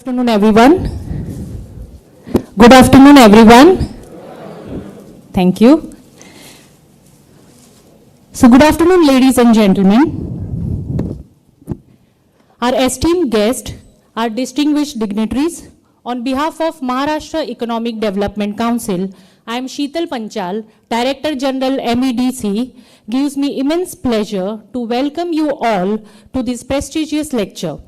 afternoon, everyone. Good afternoon, everyone. Thank you. So, good afternoon, ladies and gentlemen. Our esteemed guests, our distinguished dignitaries, on behalf of Maharashtra Economic Development Council, I am Sheetal Panchal, Director General MEDC. Gives me immense pleasure to welcome you all to this prestigious lecture.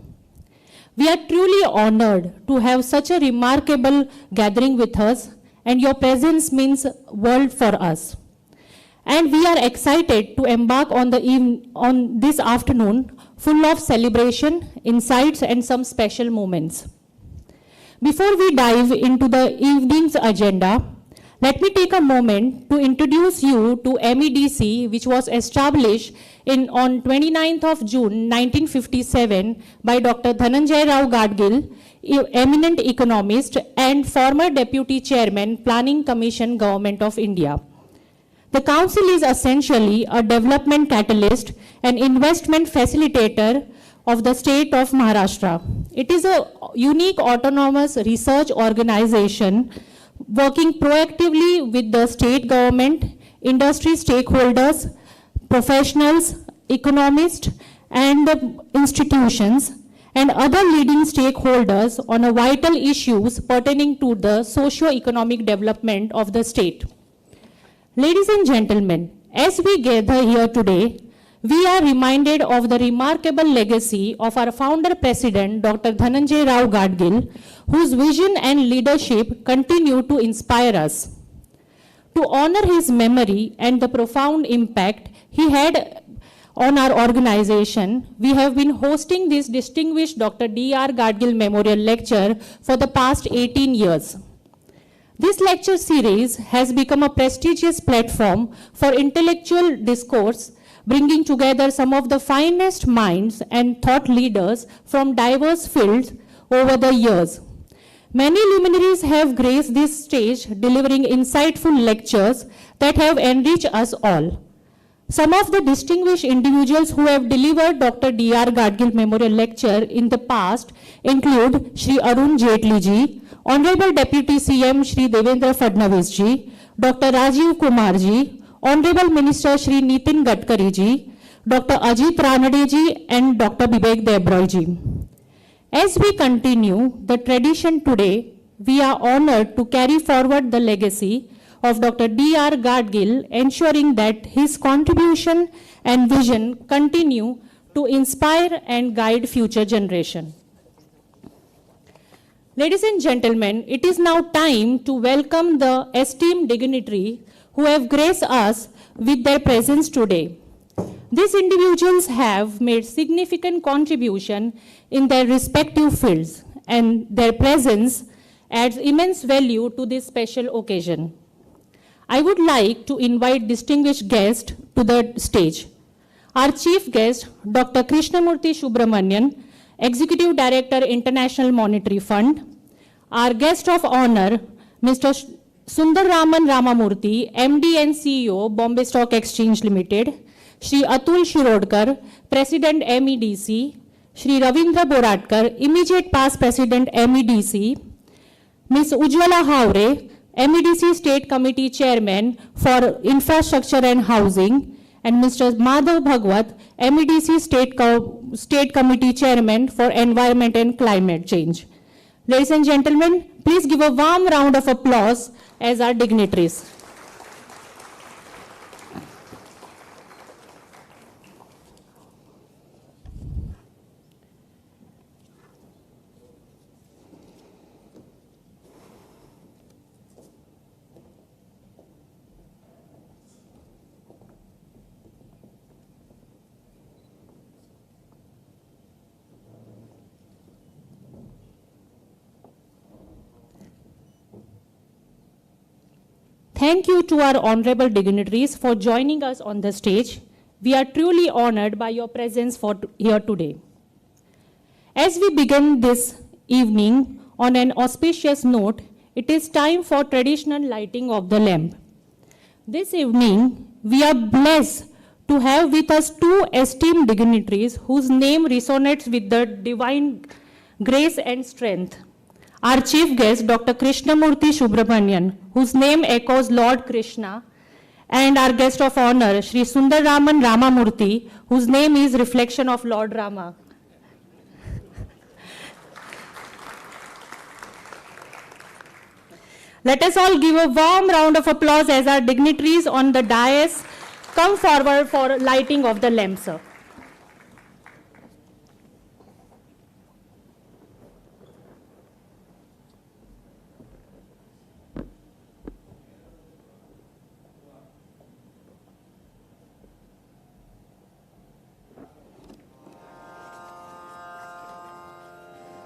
We are truly honored to have such a remarkable gathering with us, and your presence means world for us. And we are excited to embark on this afternoon full of celebration, insights, and some special moments. Before we dive into the evening's agenda, let me take a moment to introduce you to MEDC, which was established on 29th of June 1957 by Dr. Dhananjay Rao Gadgil, eminent economist and former Deputy Chairman, Planning Commission, Government of India. The Council is essentially a development catalyst and investment facilitator of the state of Maharashtra. It is a unique autonomous research organization working proactively with the state government, industry stakeholders, professionals, economists, and institutions, and other leading stakeholders on a vital issues pertaining to the socio-economic development of the state. Ladies and gentlemen, as we gather here today, we are reminded of the remarkable legacy of our founder president, Dr. Dhananjay Rao Gadgil, whose vision and leadership continue to inspire us. To honor his memory and the profound impact he had on our organization, we have been hosting this distinguished Dr. D.R. Gadgil Memorial Lecture for the past 18 years. This lecture series has become a prestigious platform for intellectual discourse, bringing together some of the finest minds and thought leaders from diverse fields over the years. Many luminaries have graced this stage, delivering insightful lectures that have enriched us all. Some of the distinguished individuals who have delivered Dr. D.R. Gadgil Memorial Lecture in the past include Shri Arun Jaitley ji, Honorable Deputy CM Shri Devendra Fadnavis ji, Dr. Rajiv Kumar ji, Honorable Minister Shri Nitin Gadkari ji, Dr. Ajit Ranade ji, and Dr. Vivek Debroy ji. As we continue the tradition today, we are honored to carry forward the legacy of Dr. D.R. Gadgil, ensuring that his contribution and vision continue to inspire and guide future generations. Ladies and gentlemen, it is now time to welcome the esteemed dignitary who have graced us with their presence today. These individuals have made significant contribution in their respective fields, and their presence adds immense value to this special occasion. I would like to invite distinguished guests to the stage. Our chief guest, Dr. Krishnamurthy Subramanian, Executive Director, International Monetary Fund. Our guest of honor, Mr. Sundararaman Ramamurthy, MD and CEO, Bombay Stock Exchange Limited, Shri Atul Shirodkar, President MEDC, Shri Ravindra Boratkar, Immediate Past President MEDC, Ms. Ujjwala Haure, MEDC State Committee Chairman for Infrastructure and Housing, and Mr. Madhav Bhagwat, MEDC State Committee Chairman for Environment and Climate Change. Ladies and gentlemen, please give a warm round of applause as our dignitaries. Thank you to our honorable dignitaries for joining us on the stage. We are truly honored by your presence here today. As we begin this evening on an auspicious note, it is time for traditional lighting of the lamp. This evening, we are blessed to have with us two esteemed dignitaries whose name resonates with the divine grace and strength. Our chief guest, Dr. Krishnamurti Subramanian, whose name echoes Lord Krishna, and our guest of honor, Sri Sundararaman Ramamurthy, whose name is reflection of Lord Rama. Let us all give a warm round of applause as our dignitaries on the dais come forward for lighting of the lamps.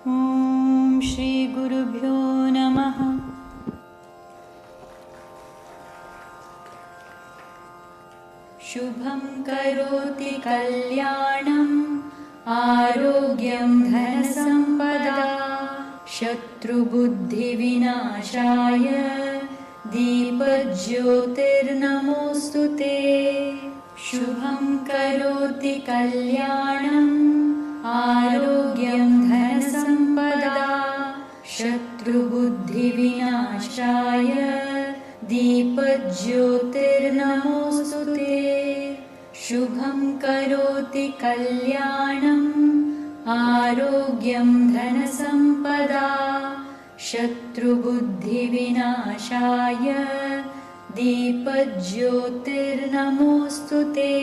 Om Shri Gurubhyo Namaha. Shubham karoti kalyanam arogyam dhanasampada shatru buddhi vinashaya deepajyotirnamostute. Shubham karoti kalyanam arogyam dhanasampada shatru buddhi vinashaya deepajyotirnamostute. Shubham karoti kalyanam arogyam dhanasampada shatru buddhi vinashaya deepajyotirnamostute.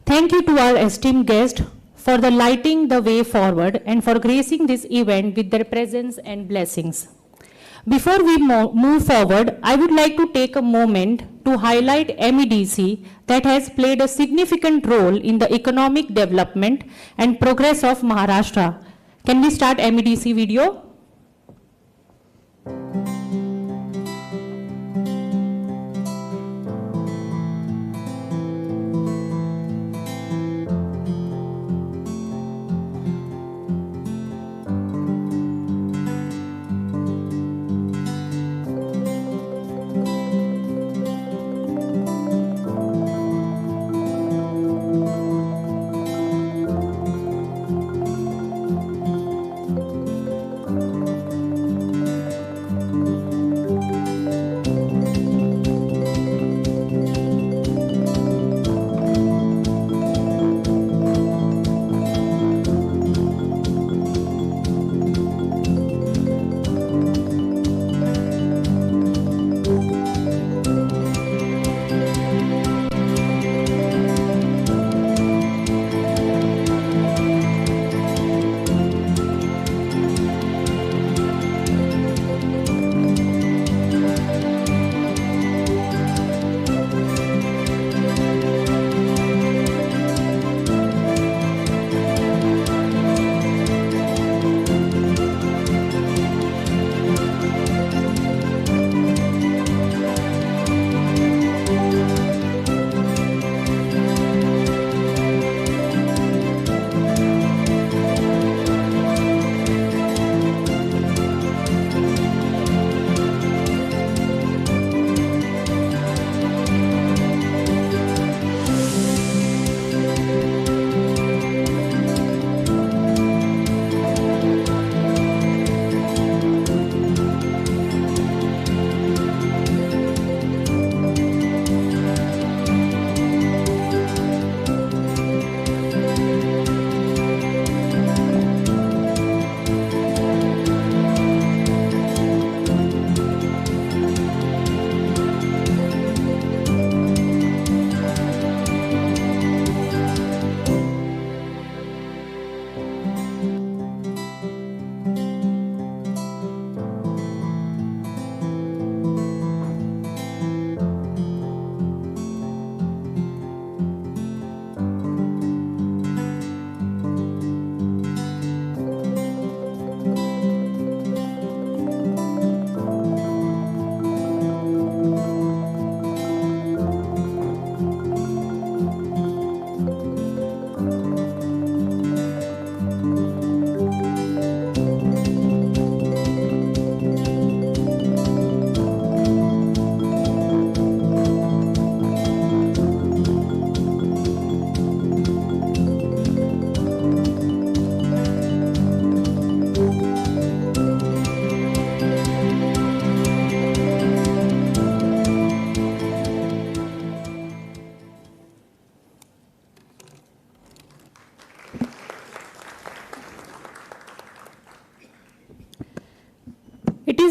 Thank you to our esteemed guest for the lighting the way forward and for gracing this event with their presence and blessings. Before we move forward, I would like to take a moment to highlight MEDC that has played a significant role in the economic development and progress of Maharashtra. Can we start MEDC video?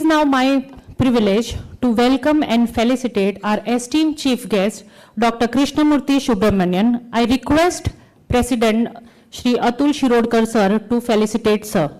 is now my privilege to welcome and felicitate our esteemed chief guest, Dr. Krishnamurthy Subramanian. I request President Shri Atul Shirodkar sir to felicitate sir.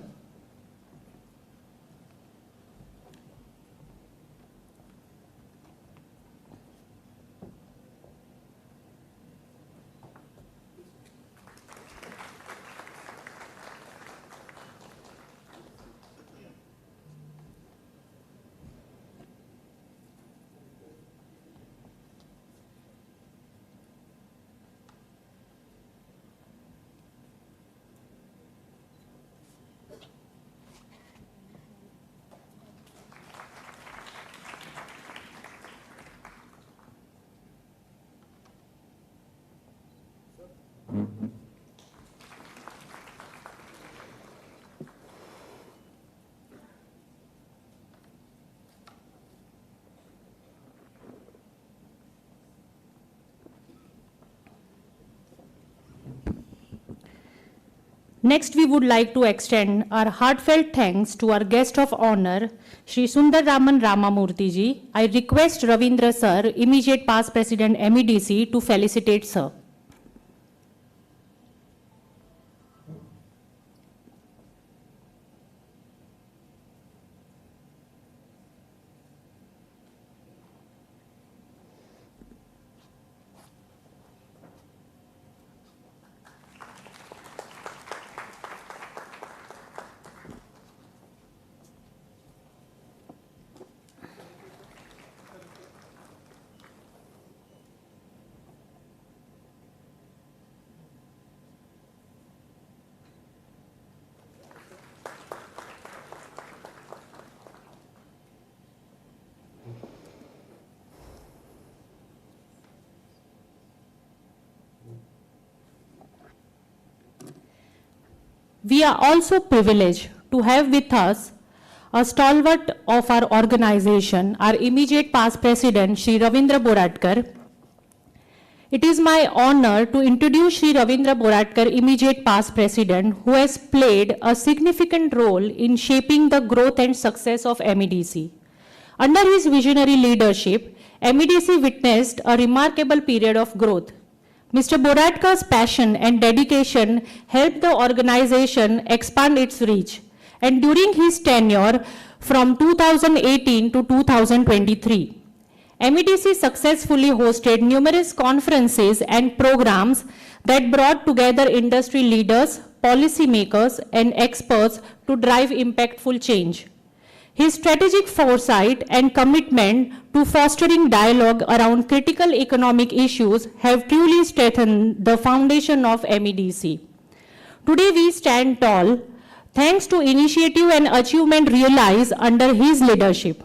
Next, we would like to extend our heartfelt thanks to our guest of honor, Shri Sundararaman Ramamurthy ji. I request Ravindra sir, immediate past president MEDC, to felicitate sir. We are also privileged to have with us a stalwart of our organization, our immediate past president, Shri Ravindra Boratkar. It is my honor to introduce Shri Ravindra Boratkar, immediate past president, who has played a significant role in shaping the growth and success of MEDC. Under his visionary leadership, MEDC witnessed a remarkable period of growth. Mr. Boratkar's passion and dedication helped the organization expand its reach. And during his tenure from 2018 to 2023, MEDC successfully hosted numerous conferences and programs that brought together industry leaders, policymakers, and experts to drive impactful change. His strategic foresight and commitment to fostering dialogue around critical economic issues have truly strengthened the foundation of MEDC. Today we stand tall thanks to initiative and achievement realized under his leadership.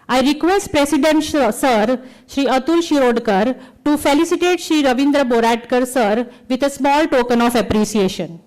I request President Sir Shri Atul Shirodkar to felicitate Shri Ravindra Boratkar sir with a small token of appreciation.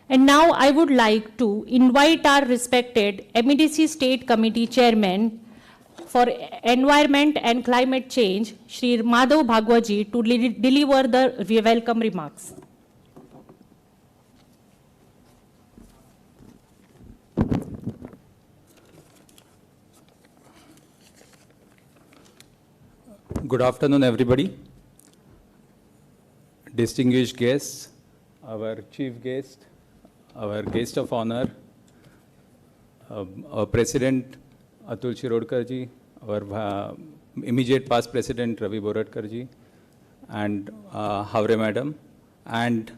And now I would like to invite our respected MEDC State Committee Chairman for Environment and Climate Change, Shri Madhav Bhagwaji, to deliver the welcome remarks. Good afternoon, everybody. Distinguished guests, our chief guest, our guest of honor, our President Atul Shirodkar ji, our immediate past President Ravi Boratkar ji, and Havre Madam, and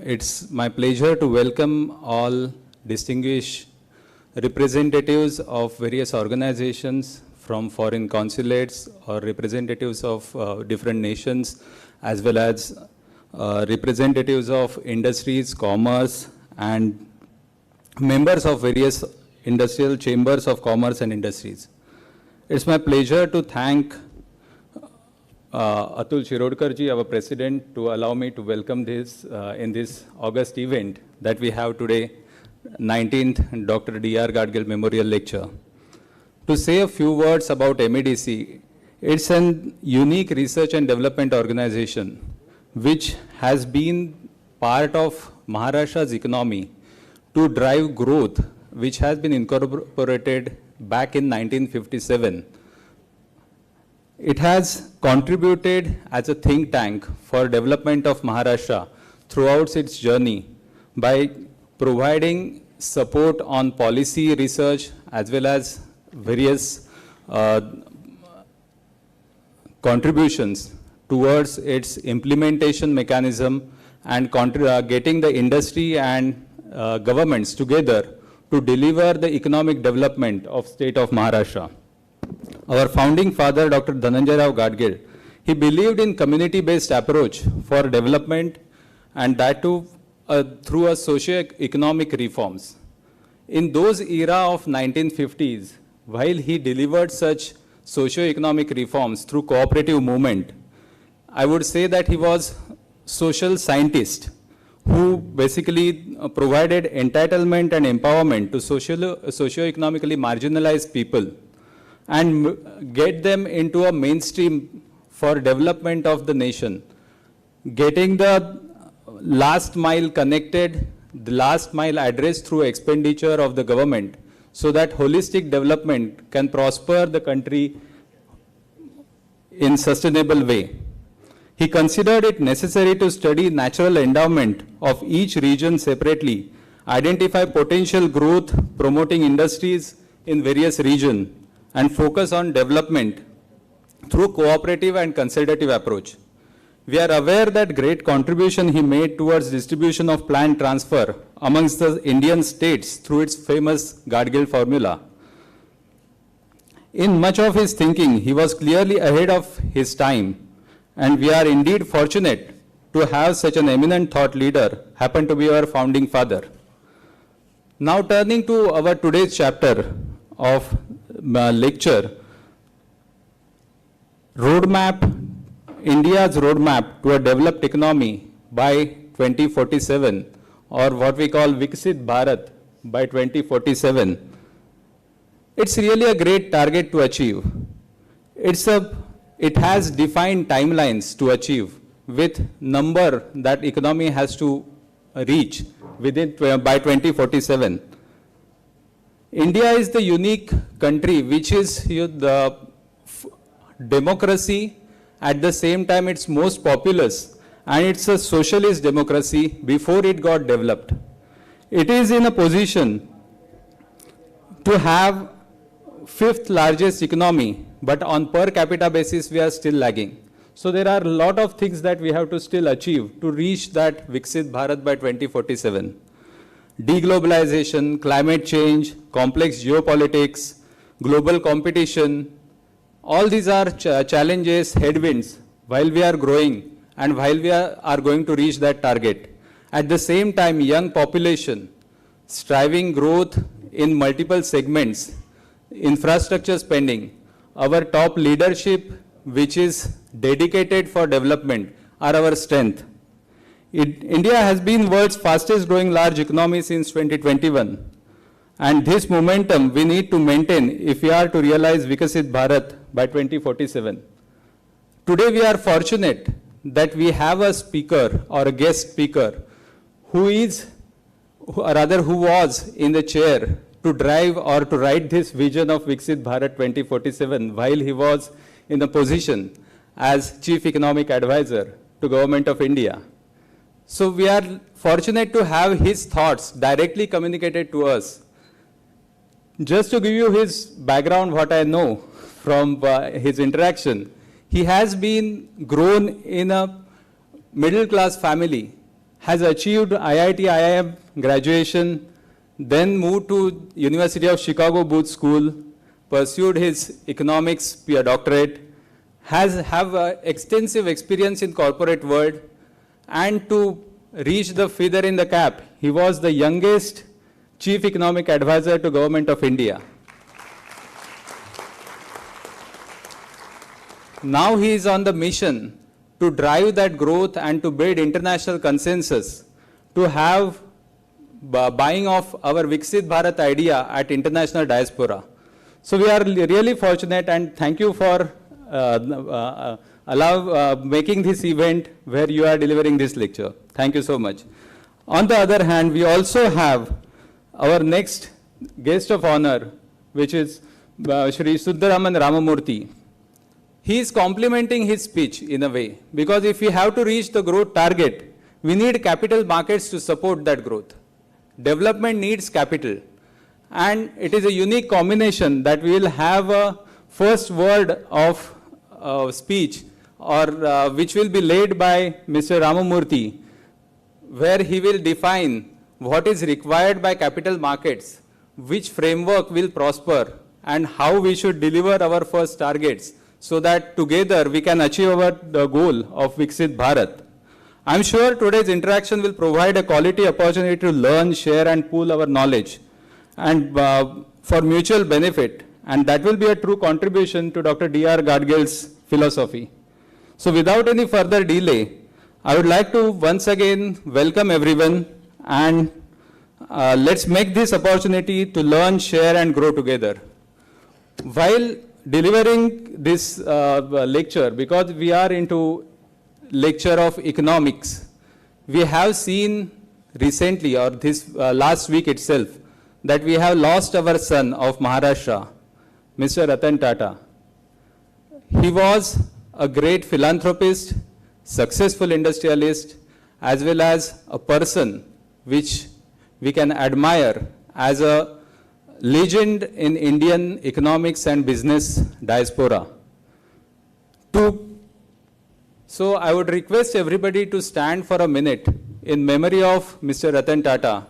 it's my pleasure to welcome all distinguished representatives of various organizations from foreign consulates or representatives of different nations, as well as representatives of industries, commerce, and members of various industrial chambers of commerce and industries. It's my pleasure to thank Atul Shirodkarji, our president, to allow me to welcome this in this August event that we have today, 19th Dr. D.R. Gadgil Memorial Lecture. To say a few words about MEDC, it's an unique research and development organization which has been part of Maharashtra's economy to drive growth, which has been incorporated back in 1957. It has contributed as a think tank for development of Maharashtra throughout its journey by providing support on policy research as well as various contributions towards its implementation mechanism and getting the industry and governments together to deliver the economic development of state of Maharashtra. Our founding father, Dr. Dhananjay Rao Gadgil, he believed in community-based approach for development, and that too through a socio-economic reforms. In those era of 1950s, while he delivered such socio-economic reforms through cooperative movement, I would say that he was social scientist who basically provided entitlement and empowerment to socio-economically marginalized people and get them into a mainstream for development of the nation, getting the last mile connected, the last mile addressed through expenditure of the government, so that holistic development can prosper the country in sustainable way. He considered it necessary to study natural endowment of each region separately, identify potential growth, promoting industries in various regions, and focus on development through cooperative and consultative approach. We are aware that great contribution he made towards distribution of plant transfer amongst the Indian states through its famous Gadgil formula. In much of his thinking, he was clearly ahead of his time, and we are indeed fortunate to have such an eminent thought leader happen to be our founding father. Now turning to our today's chapter of lecture, India's roadmap to a developed economy by 2047, or what we call Viksit Bharat by 2047. It's really a great target to achieve. It has defined timelines to achieve with number that economy has to reach by 2047. India is the unique country which is the democracy, at the same time it's most populous, and it's a socialist democracy before it got developed. It is in a position to have fifth largest economy, but on per capita basis we are still lagging. So there are a lot of things that we have to still achieve to reach that Viksit Bharat by 2047. Deglobalization, climate change, complex geopolitics, global competition, all these are challenges, headwinds, while we are growing and while we are going to reach that target. At the same time, young population, striving growth in multiple segments, infrastructure spending, our top leadership, which is dedicated for development, are our strength. India has been world's fastest growing large economy since 2021. And this momentum we need to maintain if we are to realize Viksit Bharat by 2047. Today we are fortunate that we have a speaker or a guest speaker who was in the chair to drive or to write this vision of Viksit Bharat 2047 while he was in the position as Chief Economic Advisor to Government of India. So we are fortunate to have his thoughts directly communicated to us. Just to give you his background, what I know from his interaction, he has been grown in a middle class family, has achieved IIT IIM graduation, then moved to University of Chicago Booth School, pursued his economics doctorate, have extensive experience in corporate world, and to reach the feather in the cap, he was the youngest chief economic advisor to Government of India. Now he is on the mission to drive that growth and to build international consensus, to have buying of our Viksit Bharat idea at international diaspora. So we are really fortunate, and thank you for making this event where you are delivering this lecture. Thank you so much. On the other hand, we also have our next guest of honor, which is Shri Suddaraman Ramamurthy. He is complementing his speech in a way, because if we have to reach the growth target, we need capital markets to support that growth. Development needs capital. And it is a unique combination that we will have a first word of speech, or which will be led by Mr. Ramamurthy, where he will define what is required by capital markets, which framework will prosper, and how we should deliver our first targets, so that together we can achieve the goal of Viksit Bharat. I'm sure today's interaction will provide a quality opportunity to learn, share, and pool our knowledge, and for mutual benefit. And that will be a true contribution to Dr. D.R. Gadgil's philosophy. So without any further delay, I would like to once again welcome everyone, and let's make this opportunity to learn, share, and grow together. While delivering this lecture, because we are into lecture of economics, we have seen recently, or this last week itself, that we have lost our son of Maharashtra, Mr. Ratan Tata. He was a great philanthropist, successful industrialist, as well as a person which we can admire as a legend in Indian economics and business diaspora. So I would request everybody to stand for a minute in memory of Mr. Ratan Tata.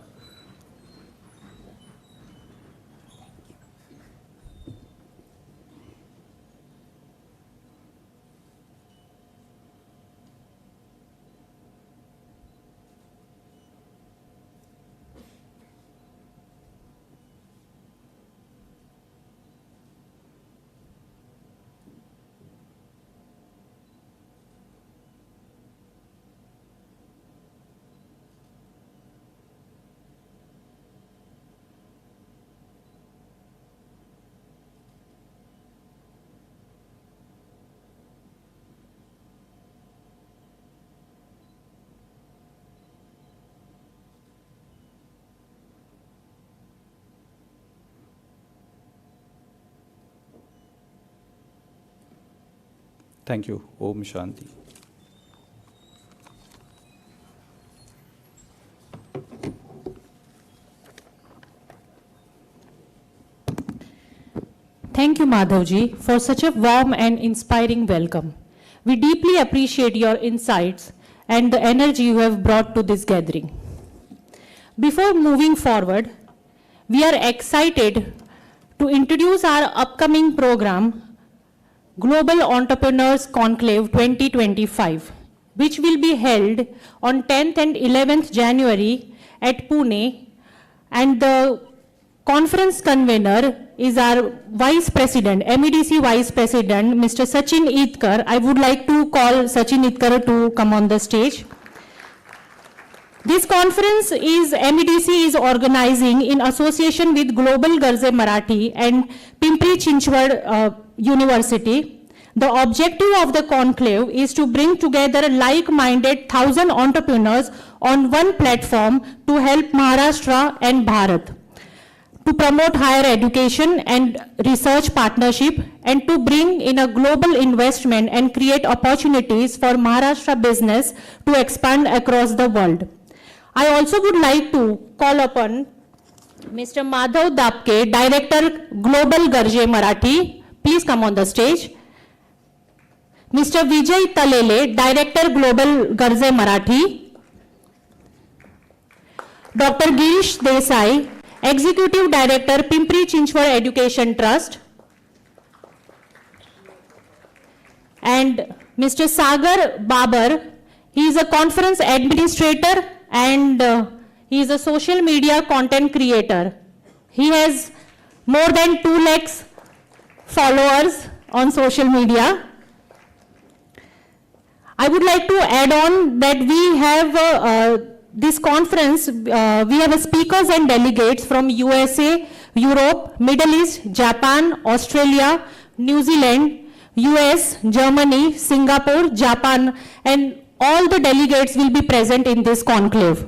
Thank you. Om Shanti. Thank you, Madhavji, for such a warm and inspiring welcome. We deeply appreciate your insights and the energy you have brought to this gathering. Before moving forward, we are excited to introduce our upcoming program, Global Entrepreneurs Conclave 2025, which will be held on 10th and 11th January at Pune, and the conference convener is our Vice President, MEDC Vice President, Mr. Sachin Idkar. I would like to call Sachin Idkar to come on the stage. This conference MEDC is organizing in association with Global Garze Marathi and Pimpri Chinchwad University. The objective of the conclave is to bring together like-minded 1,000 entrepreneurs on one platform to help Maharashtra and Bharat, to promote higher education and research partnership, and to bring in a global investment and create opportunities for Maharashtra business to expand across the world. I also would like to call upon Mr. Madhav Dapke, Director Global Garje Marathi. Please come on the stage. Mr. Vijay Talele, Director Global Garze Marathi. Dr. Girish Desai, Executive Director, Pimpri Chinchwad Education Trust. And Mr. Sagar Babar, he is a conference administrator and he is a social media content creator. He has more than 2 lakhs followers on social media. I would like to add on that we have this conference, we have speakers and delegates from USA, Europe, Middle East, Japan, Australia, New Zealand, US, Germany, Singapore, Japan, and all the delegates will be present in this conclave.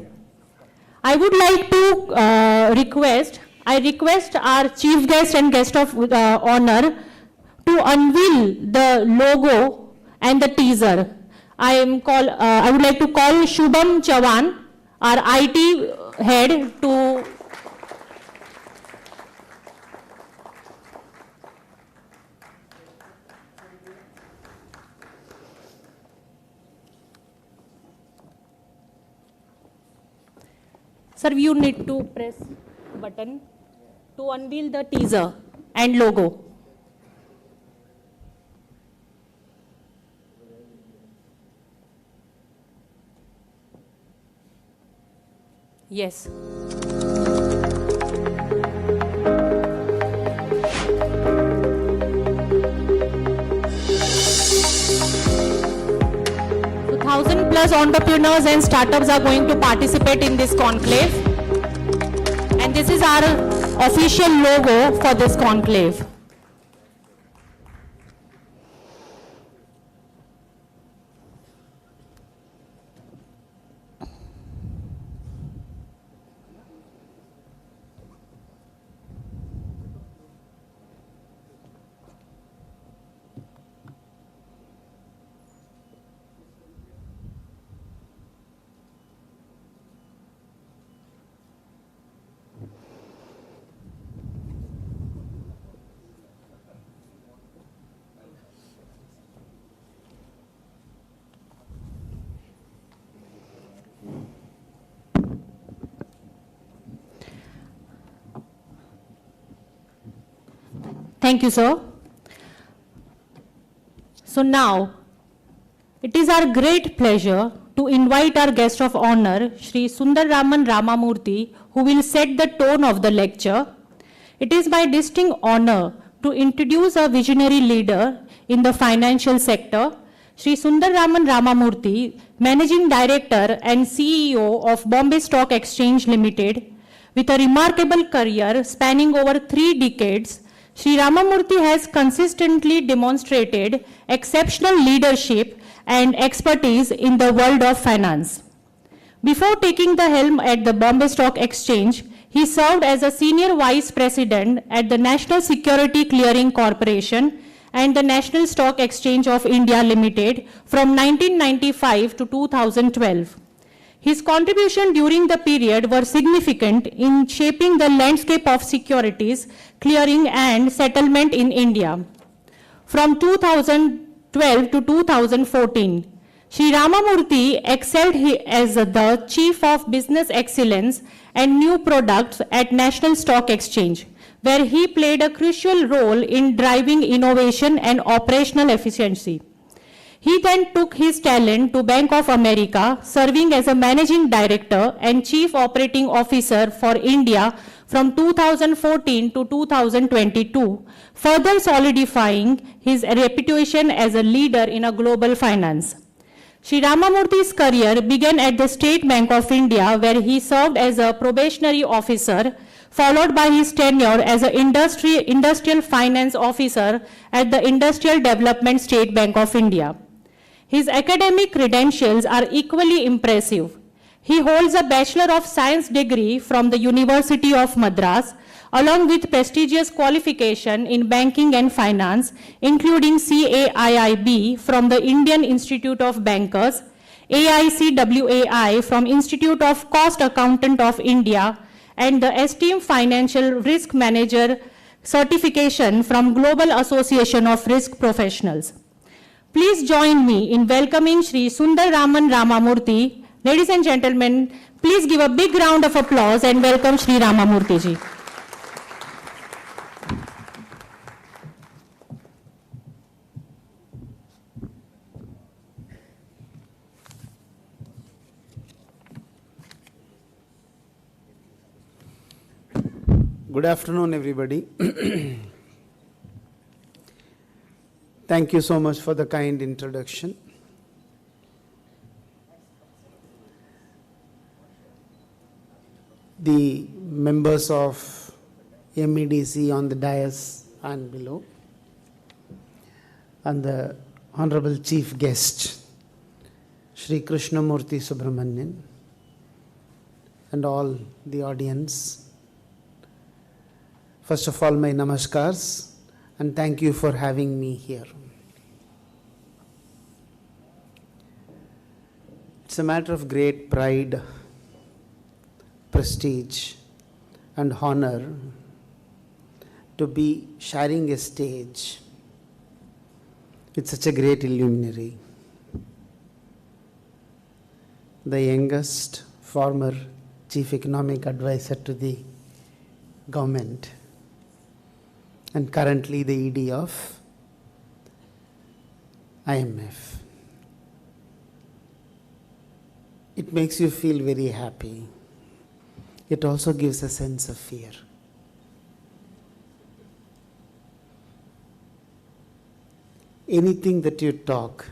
I would like to request our chief guest and guest of honor to unveil the logo and the teaser. I would like to call Shubham Chavan, our IT head, to Sir, you need to press button to unveil the teaser and logo. Yes. So 1,000+ entrepreneurs and startups are going to participate in this conclave. And this is our official logo for this conclave. Thank you, sir. So now, it is our great pleasure to invite our guest of honor, Shri Sundararaman Ramamurthy, who will set the tone of the lecture. It is my distinct honor to introduce a visionary leader in the financial sector, Shri Sundararaman Ramamurthy, Managing Director and CEO of Bombay Stock Exchange Limited. With a remarkable career spanning over 3 decades, Shri Ramamurthy has consistently demonstrated exceptional leadership and expertise in the world of finance. Before taking the helm at the Bombay Stock Exchange, he served as a Senior Vice President at the National Security Clearing Corporation and the National Stock Exchange of India Limited from 1995 to 2012. His contribution during the period were significant in shaping the landscape of securities, clearing and settlement in India. From 2012 to 2014, Shri Ramamurthy excelled as the Chief of Business Excellence and New Products at National Stock Exchange, where he played a crucial role in driving innovation and operational efficiency. He then took his talent to Bank of America, serving as a Managing Director and Chief Operating Officer for India from 2014 to 2022, further solidifying his reputation as a leader in a global finance. Shri Ramamurthy's career began at the State Bank of India, where he served as a probationary officer, followed by his tenure as an industrial finance officer at the Industrial Development State Bank of India. His academic credentials are equally impressive. He holds a Bachelor of Science degree from the University of Madras, along with prestigious qualification in banking and finance, including CAIIB from the Indian Institute of Bankers, AICWAI from Institute of Cost Accountant of India, and the Esteemed Financial Risk Manager certification from Global Association of Risk Professionals. Please join me in welcoming Shri Sundar Raman Ramamurthy. Ladies and gentlemen, please give a big round of applause and welcome Shri Ramamurthy ji. Good afternoon, everybody. Thank you so much for the kind introduction. The members of MEDC on the dais and below, and the Honorable Chief Guest, Shri Krishnamurthy Subramanian, and all the audience. First of all, my namaskars, and thank you for having me here. It's a matter of great pride, prestige, and honor to be sharing a stage with such a great luminary, the youngest former Chief Economic Advisor to the government, and currently the ED of IMF. It makes you feel very happy. It also gives a sense of fear. Anything that you talk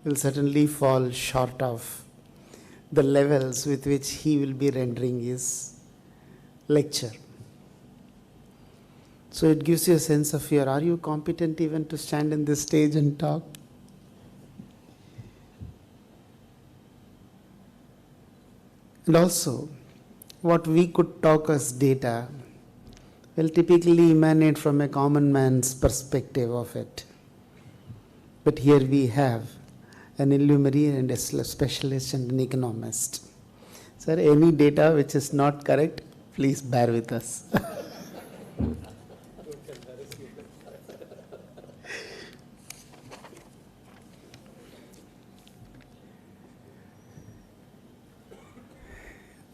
will certainly fall short of the levels with which he will be rendering his lecture. So it gives you a sense of fear. Are you competent even to stand in this stage and talk? And also, what we could talk as data will typically emanate from a common man's perspective of it. But here we have an illuminary and a specialist and an economist. Sir, any data which is not correct, please bear with us.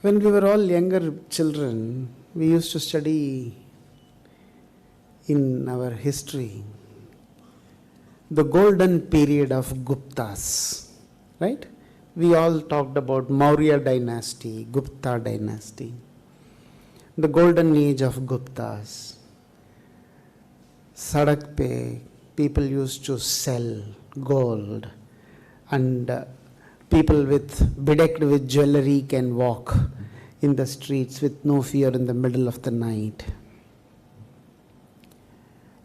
When we were all younger children, we used to study in our history the golden period of Guptas, right? We all talked about Maurya dynasty, Gupta dynasty, the golden age of Guptas. Sadak pe, people used to sell gold, and people bedecked with jewelry can walk in the streets with no fear in the middle of the night.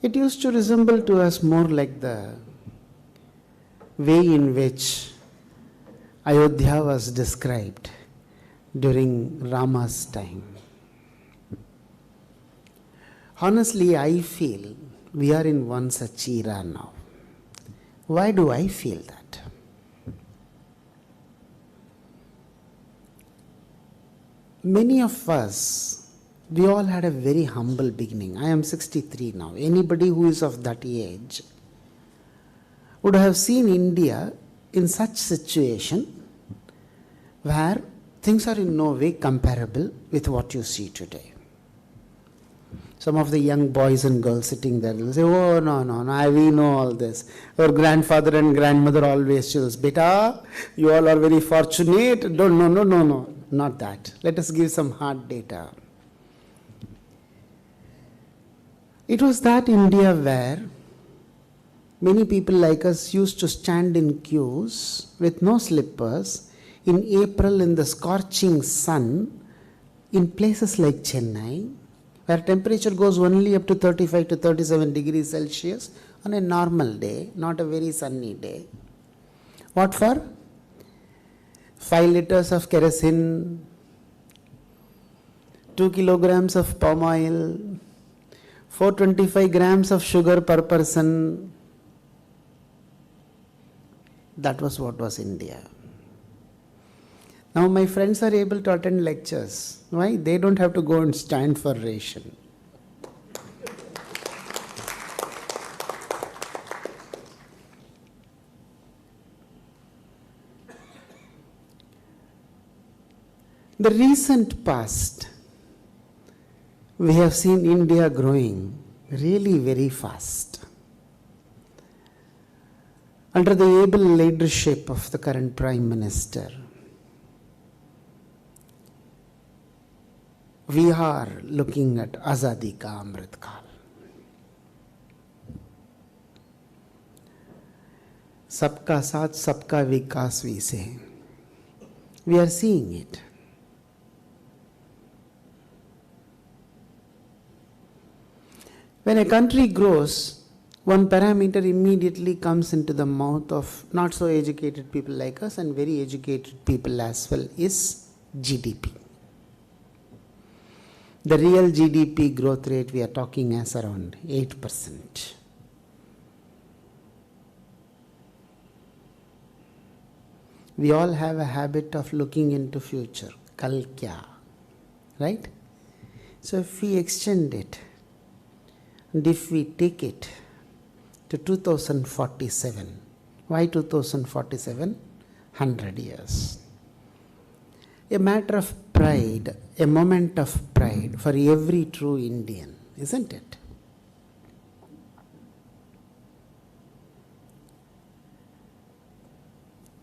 It used to resemble to us more like the way in which Ayodhya was described during Rama's time. Honestly, I feel we are in one such era now. Why do I feel that? Many of us, we all had a very humble beginning. I am 63 now. Anybody who is of that age would have seen India in such situation where things are in no way comparable with what you see today. Some of the young boys and girls sitting there will say, oh, no, we know all this. Our grandfather and grandmother always tells, Beta, you all are very fortunate. No, not that. Let us give some hard data. It was that India where many people like us used to stand in queues with no slippers in April in the scorching sun in places like Chennai, where temperature goes only up to 35 to 37 degrees Celsius on a normal day, not a very sunny day. What for? 5 liters of kerosene, 2 kilograms of palm oil, 425 grams of sugar per person. That was what was India. Now my friends are able to attend lectures. Why? They don't have to go and stand for ration. The recent past, we have seen India growing really very fast. Under the able leadership of the current Prime Minister, we are looking at Azadi Ka Amrit Kal. Sabka Saath, Sabka Vikas, we say. We are seeing it. When a country grows, one parameter immediately comes into the mouth of not so educated people like us and very educated people as well is GDP. The real GDP growth rate we are talking as around 8%. We all have a habit of looking into future. Kal kya? Right? So if we extend it, and if we take it to 2047, why 2047? 100 years. A matter of pride, a moment of pride for every true Indian, isn't it?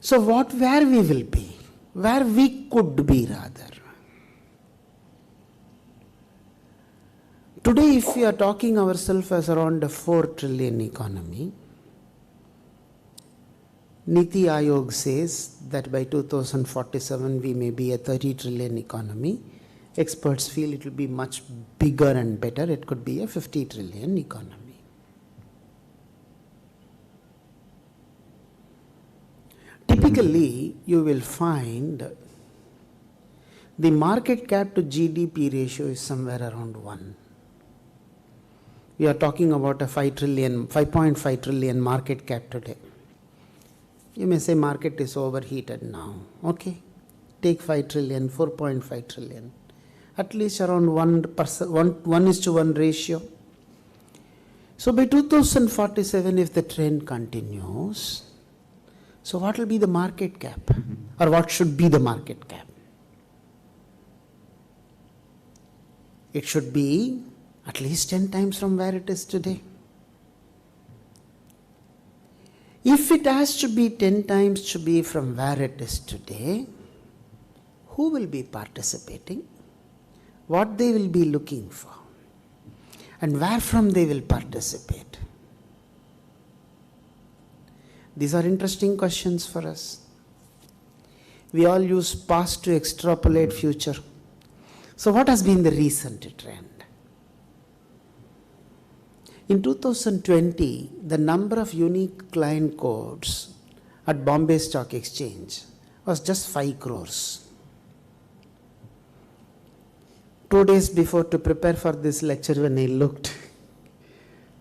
So where we will be, where we could be rather. Today, if we are talking ourselves as around a 4 trillion economy, Niti Aayog says that by 2047 we may be a 30 trillion economy. Experts feel it will be much bigger and better. It could be a 50 trillion economy. Typically, you will find the market cap to GDP ratio is somewhere around 1. We are talking about a 5.5 trillion market cap today. You may say market is overheated now. Okay, take 5 trillion, 4.5 trillion. At least around 1:1 ratio. So by 2047, if the trend continues, so what will be the market cap? Or what should be the market cap? It should be at least 10 times from where it is today. If it has to be 10 times to be from where it is today, who will be participating? What they will be looking for? And where from they will participate? These are interesting questions for us. We all use past to extrapolate future. So what has been the recent trend? In 2020, the number of unique client codes at Bombay Stock Exchange was just 5 crores. 2 days before, to prepare for this lecture, when I looked,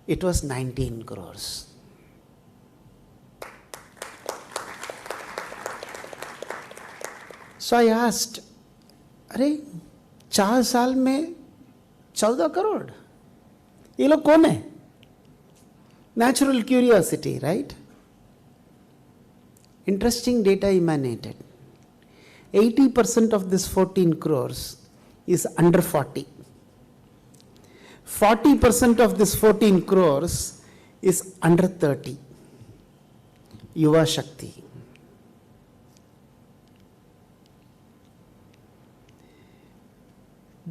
it was 19 crores. So I asked, अरे 4 साल में 14 करोड़, ये लोग कौन है? Natural curiosity, right? Interesting data emanated. 80% of this 14 crores is under 40. 40% of this 14 crores is under 30. Yuva Shakti.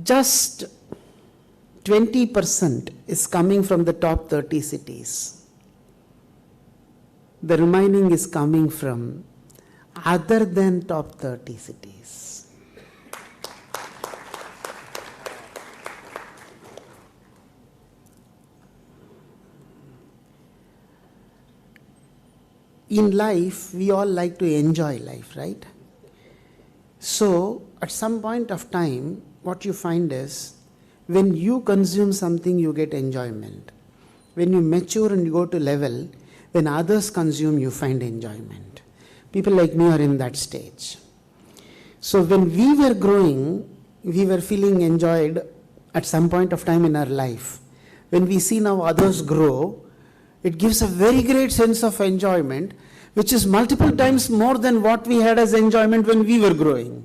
Just 20% is coming from the top 30 cities. The remaining is coming from other than top 30 cities. In life, we all like to enjoy life, right? So, at some point of time, what you find is, when you consume something, you get enjoyment. When you mature and you go to level, when others consume, you find enjoyment. People like me are in that stage. So when we were growing, we were feeling enjoyed at some point of time in our life. When we see now others grow, it gives a very great sense of enjoyment, which is multiple times more than what we had as enjoyment when we were growing.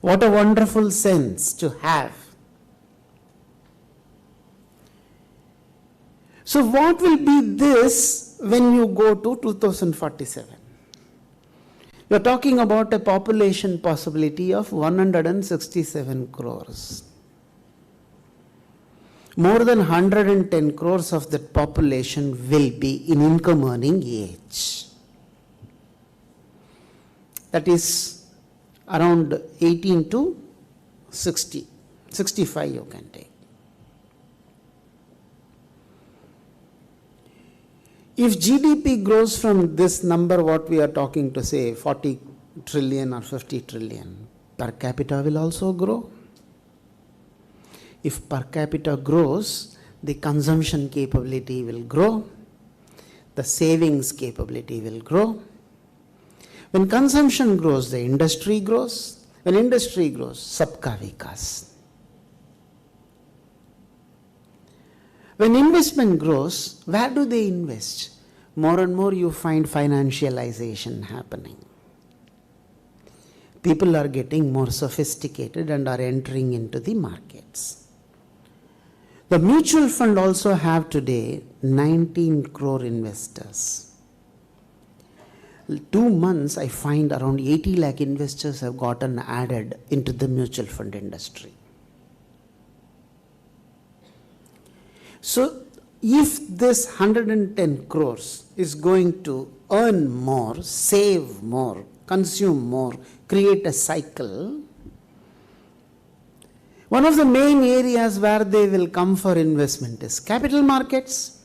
What a wonderful sense to have. So what will be this when you go to 2047? You are talking about a population possibility of 167 crores. More than 110 crores of that population will be in income earning age. That is around 18 to 60, 65 you can take. If GDP grows from this number, what we are talking to say 40 trillion or 50 trillion, per capita will also grow. If per capita grows, the consumption capability will grow, the savings capability will grow. When consumption grows, the industry grows. When industry grows, sabka vikas. When investment grows, where do they invest? More and more you find financialization happening. People are getting more sophisticated and are entering into the markets. The mutual fund also have today 19 crore investors. 2 months I find around 80 lakh investors have gotten added into the mutual fund industry. So if this 110 crores is going to earn more, save more, consume more, create a cycle, one of the main areas where they will come for investment is capital markets.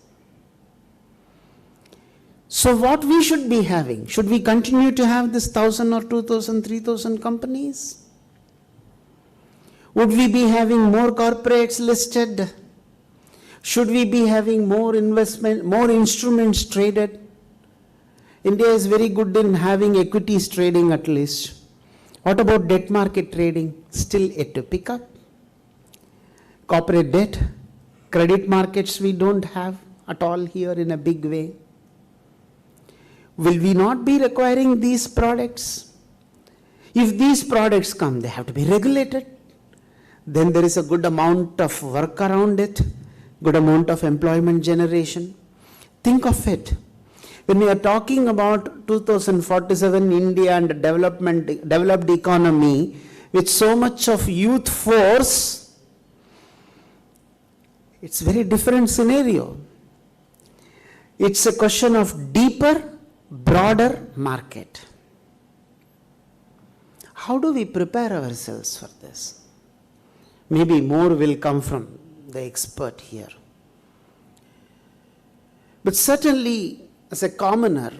So what we should be having? Should we continue to have this 1,000 or 2,000, 3,000 companies? Would we be having more corporates listed? Should we be having more investment, more instruments traded? India is very good in having equities trading at least. What about debt market trading? Still yet to pick up. Corporate debt, credit markets we don't have at all here in a big way. Will we not be requiring these products? If these products come, they have to be regulated. Then there is a good amount of work around it, good amount of employment generation. Think of it. When we are talking about 2047 India and developed economy with so much of youth force, it's a very different scenario. It's a question of deeper, broader market. How do we prepare ourselves for this? Maybe more will come from the expert here. But certainly, as a commoner,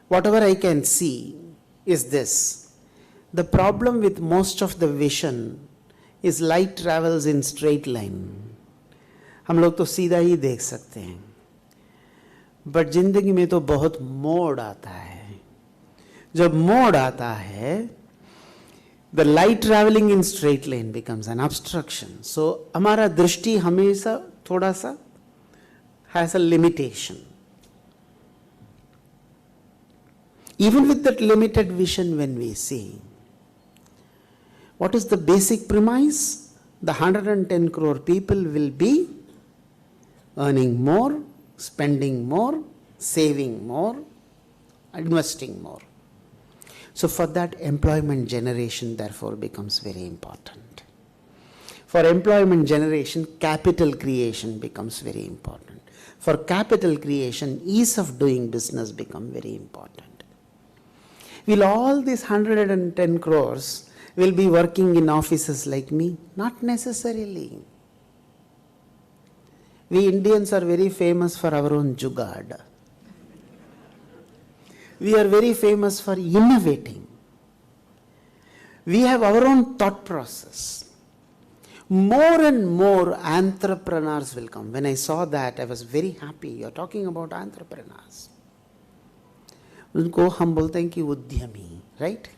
whatever I can see is this. The problem with most of the vision is light travels in straight line. हम लोग तो सीधा ही देख सकते हैं. But जिंदगी में तो बहुत मोड़ आता है. जब मोड़ आता है, the light traveling in straight line becomes an obstruction. So हमारा दृष्टि हमेशा थोड़ा सा has a limitation. Even with that limited vision, when we see, what is the basic premise? The 110 crore people will be earning more, spending more, saving more, investing more. So for that, employment generation therefore becomes very important. For employment generation, capital creation becomes very important. For capital creation, ease of doing business becomes very important. Will all these 110 crores will be working in offices like me? Not necessarily. We Indians are very famous for our own jugaad. We are very famous for innovating. We have our own thought process. More and more entrepreneurs will come. When I saw that, I was very happy. You're talking about entrepreneurs. उनको हम बोलते हैं कि उद्यमी, right?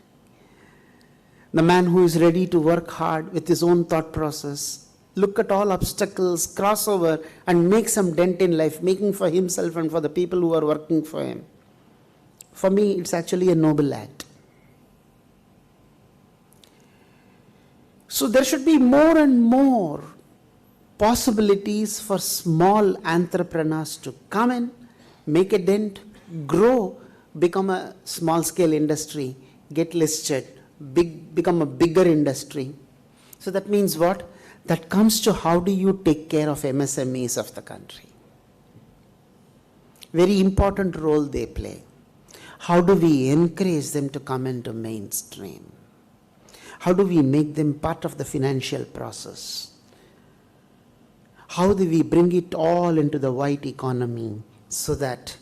The man who is ready to work hard with his own thought process, look at all obstacles, cross over and make some dent in life, making for himself and for the people who are working for him. For me, it's actually a noble act. So there should be more and more possibilities for small entrepreneurs to come in, make a dent, grow, become a small scale industry, get listed, become a bigger industry. So that means what? That comes to how do you take care of MSMEs of the country. Very important role they play. How do we encourage them to come into mainstream? How do we make them part of the financial process? How do we bring it all into the white economy so that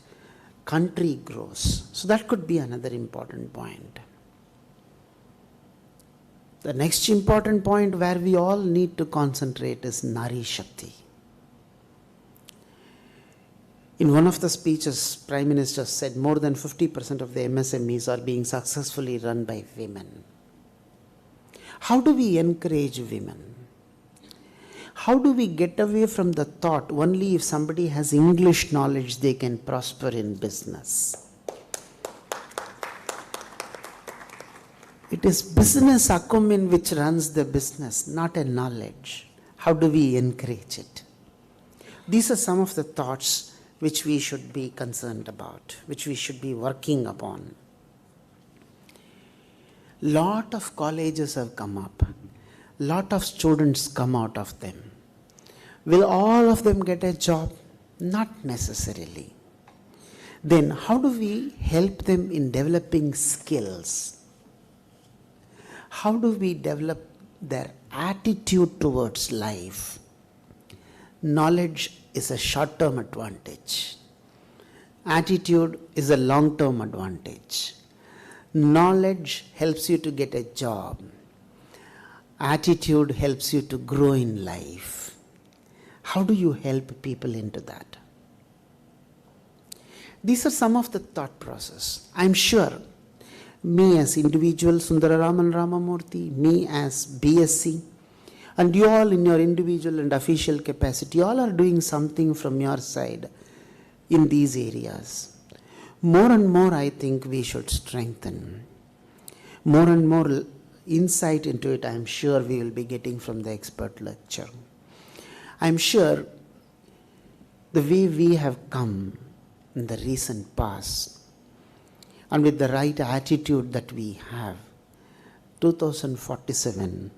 country grows? So that could be another important point. The next important point where we all need to concentrate is Nari Shakti. In one of the speeches, Prime Minister said more than 50% of the MSMEs are being successfully run by women. How do we encourage women? How do we get away from the thought only if somebody has English knowledge they can prosper in business? It is business acumen which runs the business, not a knowledge. How do we encourage it? These are some of the thoughts which we should be concerned about, which we should be working upon. Lot of colleges have come up. Lot of students come out of them. Will all of them get a job? Not necessarily. Then how do we help them in developing skills? How do we develop their attitude towards life? Knowledge is a short-term advantage. Attitude is a long-term advantage. Knowledge helps you to get a job. Attitude helps you to grow in life. How do you help people into that? These are some of the thought process. I'm sure me as individual Sundararaman Ramamurthy, me as BSc, and you all in your individual and official capacity, all are doing something from your side in these areas. More and more I think we should strengthen. More and more insight into it I'm sure we will be getting from the expert lecture. I'm sure the way we have come in the recent past and with the right attitude that we have, 2047,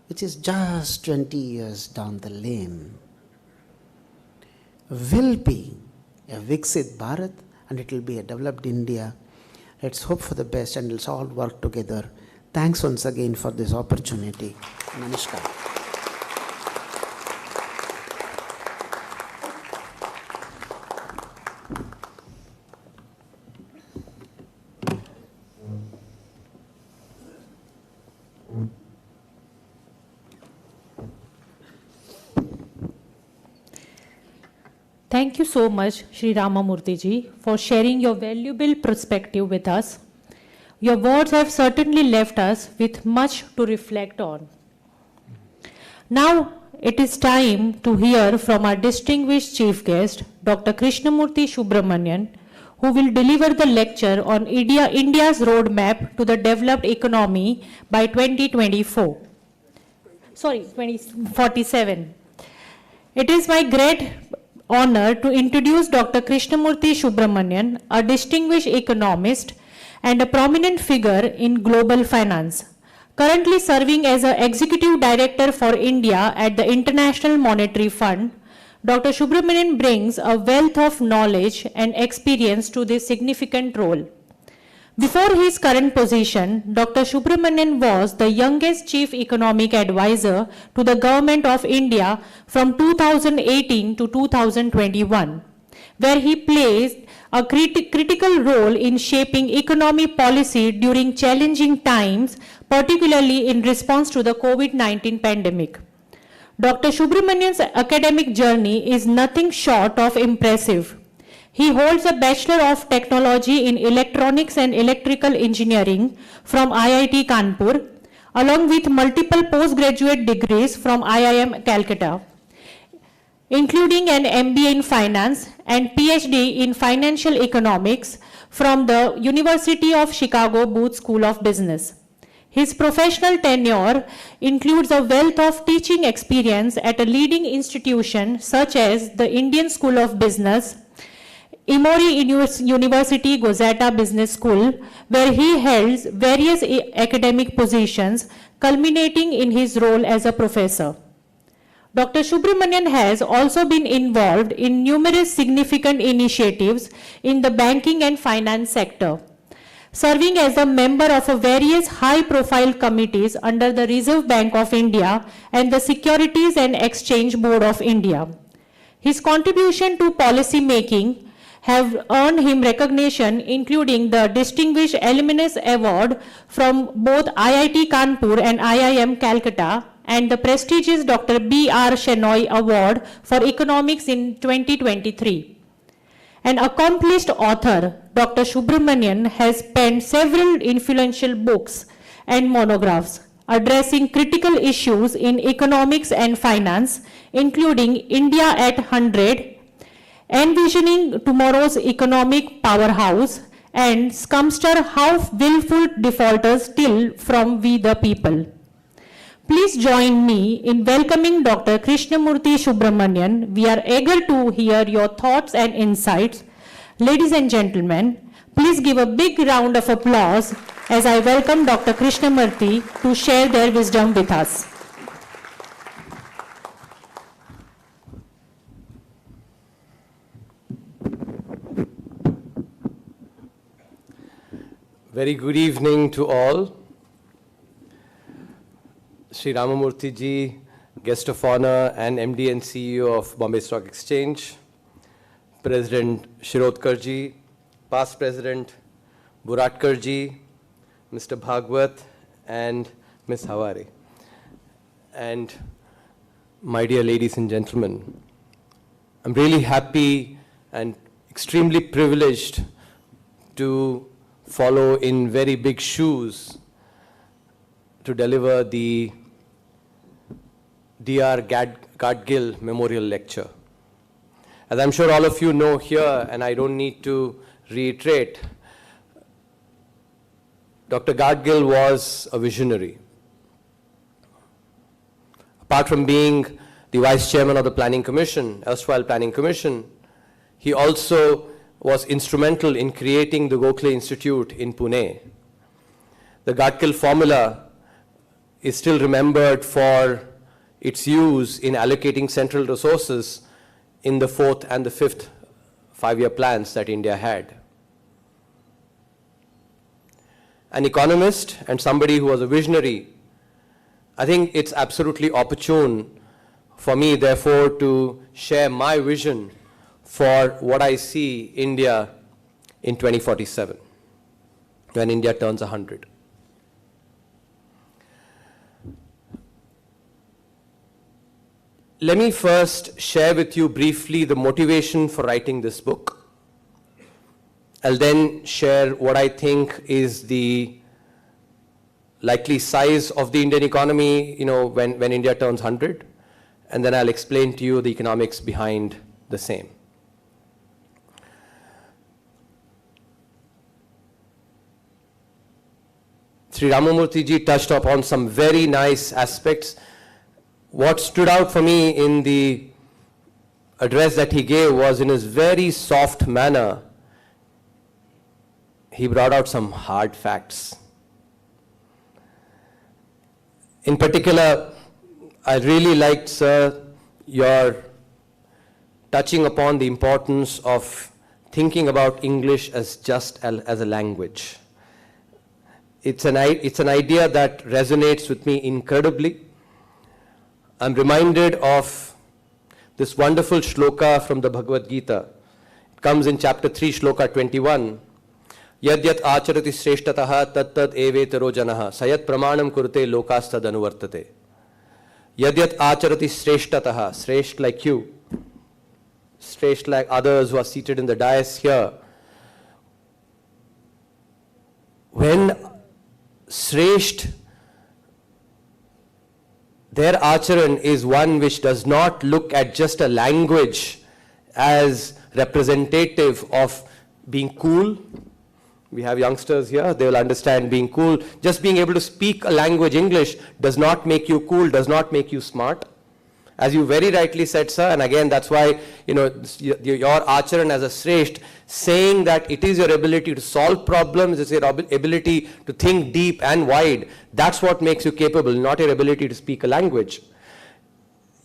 which is just 20 years down the lane, will be a Viksit Bharat and it will be a developed India. Let's hope for the best and let's all work together. Thanks once again for this opportunity. Namaskar. Thank you so much, Shri Ramamurthy ji, for sharing your valuable perspective with us. Your words have certainly left us with much to reflect on. Now it is time to hear from our distinguished chief guest, Dr. Krishnamurthy Subramanian, who will deliver the lecture on India's roadmap to the developed economy by 2047. It is my great honor to introduce Dr. Krishnamurthy Subramanian, a distinguished economist and a prominent figure in global finance, currently serving as an Executive Director for India at the International Monetary Fund. Dr. Subramanian brings a wealth of knowledge and experience to this significant role. Before his current position, Dr. Subramanian was the youngest Chief Economic Advisor to the Government of India from 2018 to 2021, where he played a critical role in shaping economic policy during challenging times, particularly in response to the COVID-19 pandemic. Dr. Subramanian's academic journey is nothing short of impressive. He holds a Bachelor of Technology in Electronics and Electrical Engineering from IIT Kanpur, along with multiple postgraduate degrees from IIM Calcutta, including an MBA in Finance and PhD in Financial Economics from the University of Chicago Booth School of Business. His professional tenure includes a wealth of teaching experience at a leading institution such as the Indian School of Business, Emory University Gozata Business School, where he held various academic positions, culminating in his role as a professor. Dr. Subramanian has also been involved in numerous significant initiatives in the banking and finance sector, serving as a member of various high-profile committees under the Reserve Bank of India and the Securities and Exchange Board of India. His contribution to policy making have earned him recognition, including the Distinguished Alumnus Award from both IIT Kanpur and IIM Calcutta, and the prestigious Dr. B.R. Shenoy Award for Economics in 2023. An accomplished author, Dr. Subramanian has penned several influential books and monographs addressing critical issues in economics and finance, including India at 100, Envisioning Tomorrow's Economic Powerhouse, and Scumster, How Willful Defaulters Steal from We the People. Please join me in welcoming Dr. Krishnamurthy Subramanian. We are eager to hear your thoughts and insights. Ladies and gentlemen, please give a big round of applause as I welcome Dr. Krishnamurthy to share their wisdom with us. Very good evening to all. Sri Ramamurthy ji, guest of honor and MD and CEO of Bombay Stock Exchange, President Shirodkar ji, past President Buratkar ji, Mr. Bhagwat and Ms. Hawari. And my dear ladies and gentlemen, I'm really happy and extremely privileged to follow in very big shoes to deliver the Dr. Gadgil Memorial Lecture. As I'm sure all of you know here, and I don't need to reiterate, Dr. Gadgil was a visionary. Apart from being the Vice Chairman of the Planning Commission, erstwhile Planning Commission, he also was instrumental in creating the Gokhale Institute in Pune. The Gadgil formula is still remembered for its use in allocating central resources in the 4th and the 5th five-year plans that India had. An economist and somebody who was a visionary, I think it's absolutely opportune for me, therefore, to share my vision for what I see India in 2047, when India turns 100. Let me first share with you briefly the motivation for writing this book. I'll then share what I think is the likely size of the Indian economy, when India turns 100, and then I'll explain to you the economics behind the same. Sri Ramamurthy ji touched upon some very nice aspects. What stood out for me in the address that he gave was, in his very soft manner, he brought out some hard facts. In particular, I really liked, sir, your touching upon the importance of thinking about English as just as a language. It's an idea that resonates with me incredibly. I'm reminded of this wonderful shloka from the Bhagavad Gita. It comes in chapter 3, shloka 21. Yadyat acharati sreshtataha tattad evetaro janaha sayat pramanam kurte lokastad anuvartate. Yadyat acharati sreshtataha, sresht like you, sresht like others who are seated in the dais here. When sresht, their acharan is one which does not look at just a language as representative of being cool, We have youngsters here, they will understand being cool. Just being able to speak a language, English, does not make you cool, does not make you smart. As you very rightly said, sir, and again, that's why, your Acharan as a Sresht, saying that it is your ability to solve problems, it's your ability to think deep and wide. That's what makes you capable, not your ability to speak a language.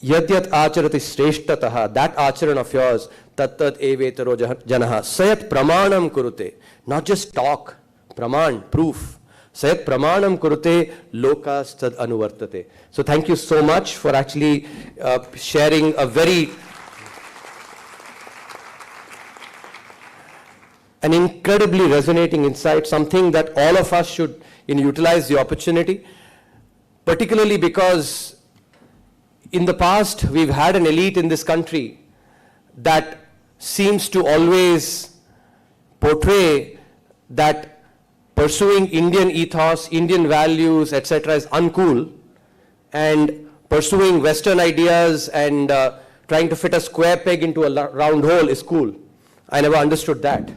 Yadyat acharati sreshtataha, that acharan of yours, tattat evetaro janaha, sayat pramanam kurute, not just talk, praman, proof. Sayat pramanam kurute, lokas tad anuvartate. So thank you so much for actually sharing a an incredibly resonating insight, something that all of us should utilize the opportunity, particularly because in the past, we've had an elite in this country that seems to always portray that pursuing Indian ethos, Indian values, etc. is uncool, and pursuing Western ideas and trying to fit a square peg into a round hole is cool. I never understood that.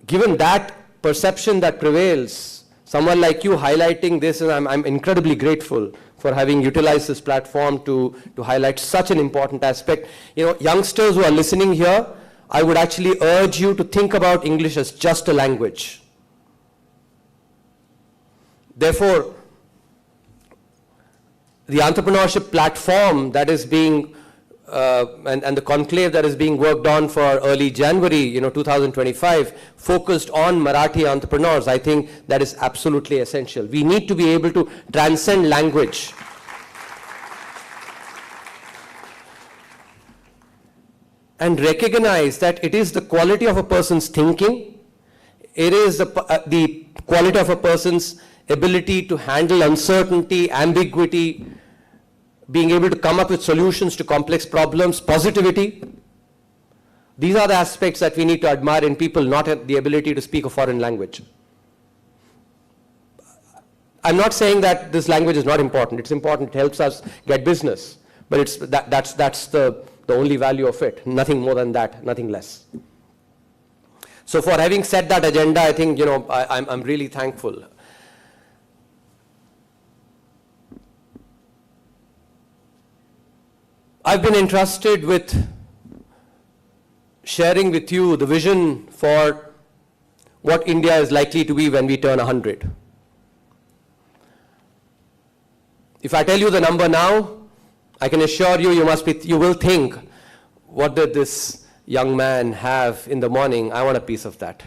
Given that perception that prevails, someone like you highlighting this, and I'm incredibly grateful for having utilized this platform to highlight such an important aspect. Youngsters who are listening here, I would actually urge you to think about English as just a language. Therefore, the entrepreneurship platform that is being and the conclave that is being worked on for early January, 2025, focused on Marathi entrepreneurs. I think that is absolutely essential. We need to be able to transcend language. And recognize that it is the quality of a person's thinking, it is the quality of a person's ability to handle uncertainty, ambiguity, being able to come up with solutions to complex problems, positivity. These are the aspects that we need to admire in people, not the ability to speak a foreign language. I'm not saying that this language is not important. It's important. It helps us get business. But that's the only value of it. Nothing more than that, nothing less. So for having set that agenda, I think, I'm really thankful. I've been entrusted with sharing with you the vision for what India is likely to be when we turn 100. If I tell you the number now, I can assure you, you will think, what did this young man have in the morning? I want a piece of that.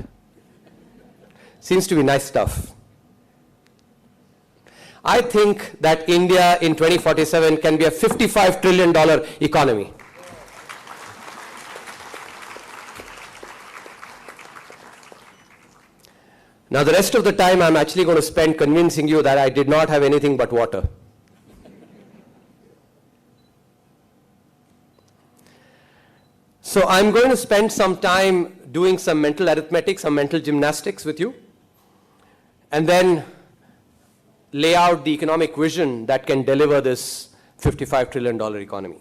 Seems to be nice stuff. I think that India in 2047 can be a $55 trillion economy. Now the rest of the time I'm actually going to spend convincing you that I did not have anything but water. So I'm going to spend some time doing some mental arithmetic, some mental gymnastics with you, and then lay out the economic vision that can deliver this $55 trillion economy.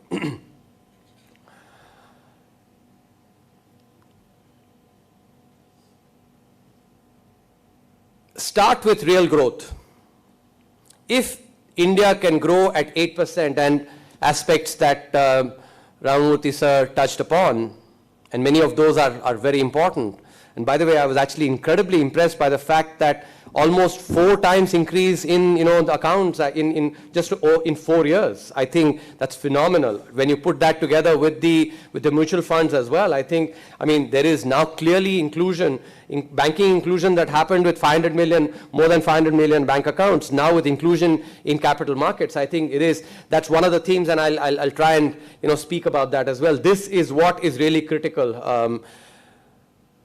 Start with real growth. If India can grow at 8%, and aspects that Ramamurthy sir touched upon, and many of those are very important. And by the way, I was actually incredibly impressed by the fact that almost 4 times increase in the accounts in 4 years. I think that's phenomenal. When you put that together with the mutual funds as well, I mean there is now clearly inclusion in banking inclusion that happened with 500 million, more than 500 million bank accounts. Now with inclusion in capital markets, I think that's one of the themes, and I'll try and speak about that as well. This is what is really critical.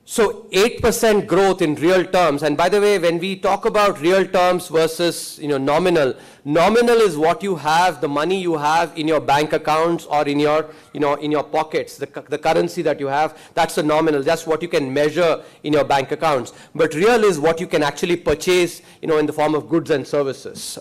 So 8% growth in real terms, and by the way, when we talk about real terms versus nominal is what you have, the money you have in your bank accounts or in your in your pockets, the currency that you have. That's the nominal. That's what you can measure in your bank accounts. But real is what you can actually purchase in the form of goods and services.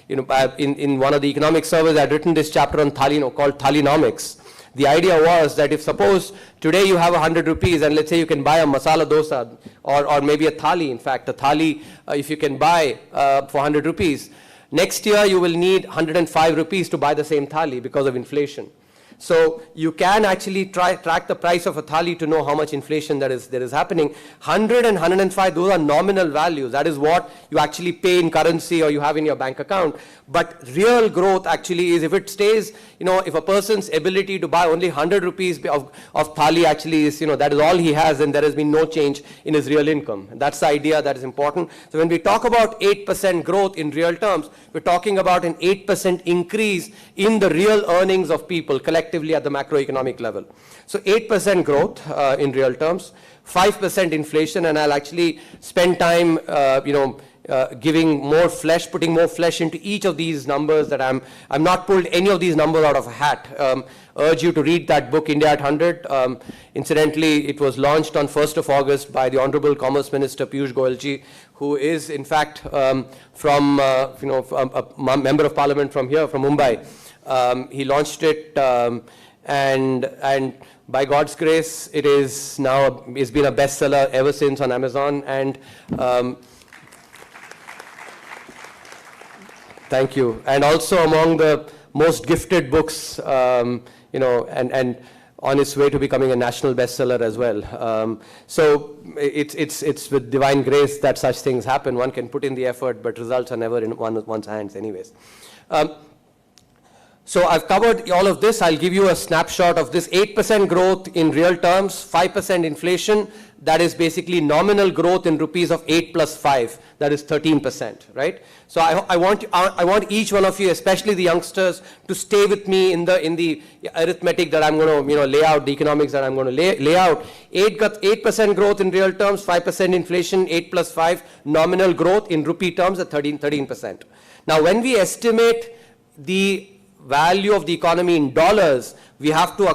In one of the economic surveys, I'd written this chapter on called Thalinomics. The idea was that if suppose today you have 100 rupees and let's say you can buy a masala dosa or maybe a thali, in fact, a thali if you can buy for 100 rupees, next year you will need 105 rupees to buy the same thali because of inflation. So you can actually track the price of a thali to know how much inflation there is happening. 100 and 105, those are nominal values. That is what you actually pay in currency or you have in your bank account. But real growth actually is if it stays, if a person's ability to buy only 100 rupees of thali actually is, that is all he has, and there has been no change in his real income. And that's the idea that is important. So when we talk about 8% growth in real terms, we're talking about an 8% increase in the real earnings of people collectively at the macroeconomic level. So 8% growth in real terms, 5% inflation, and I'll actually spend time, giving more flesh, putting more flesh into each of these numbers that I'm not pulled any of these numbers out of a hat. Urge you to read that book, India at 100. Incidentally, it was launched on 1st of August by the Honorable Commerce Minister Piyush Goyalji, who is in fact from, a member of parliament from here, from Mumbai. He launched it and by God's grace, it's been a bestseller ever since on Amazon, and thank you. And also among the most gifted books, and on its way to becoming a national bestseller as well. So it's with divine grace that such things happen. One can put in the effort, but results are never in one's hands anyways. So I've covered all of this. I'll give you a snapshot of this 8% growth in real terms, 5% inflation. That is basically nominal growth in rupees of 8 plus 5. That is 13%, right? So I want each one of you, especially the youngsters, to stay with me in the arithmetic that I'm going to lay out, the economics that I'm going to lay out. 8% growth in real terms, 5% inflation, 8 plus 5 nominal growth in rupee terms at 13%. Now, when we estimate the value of the economy in dollars, we have to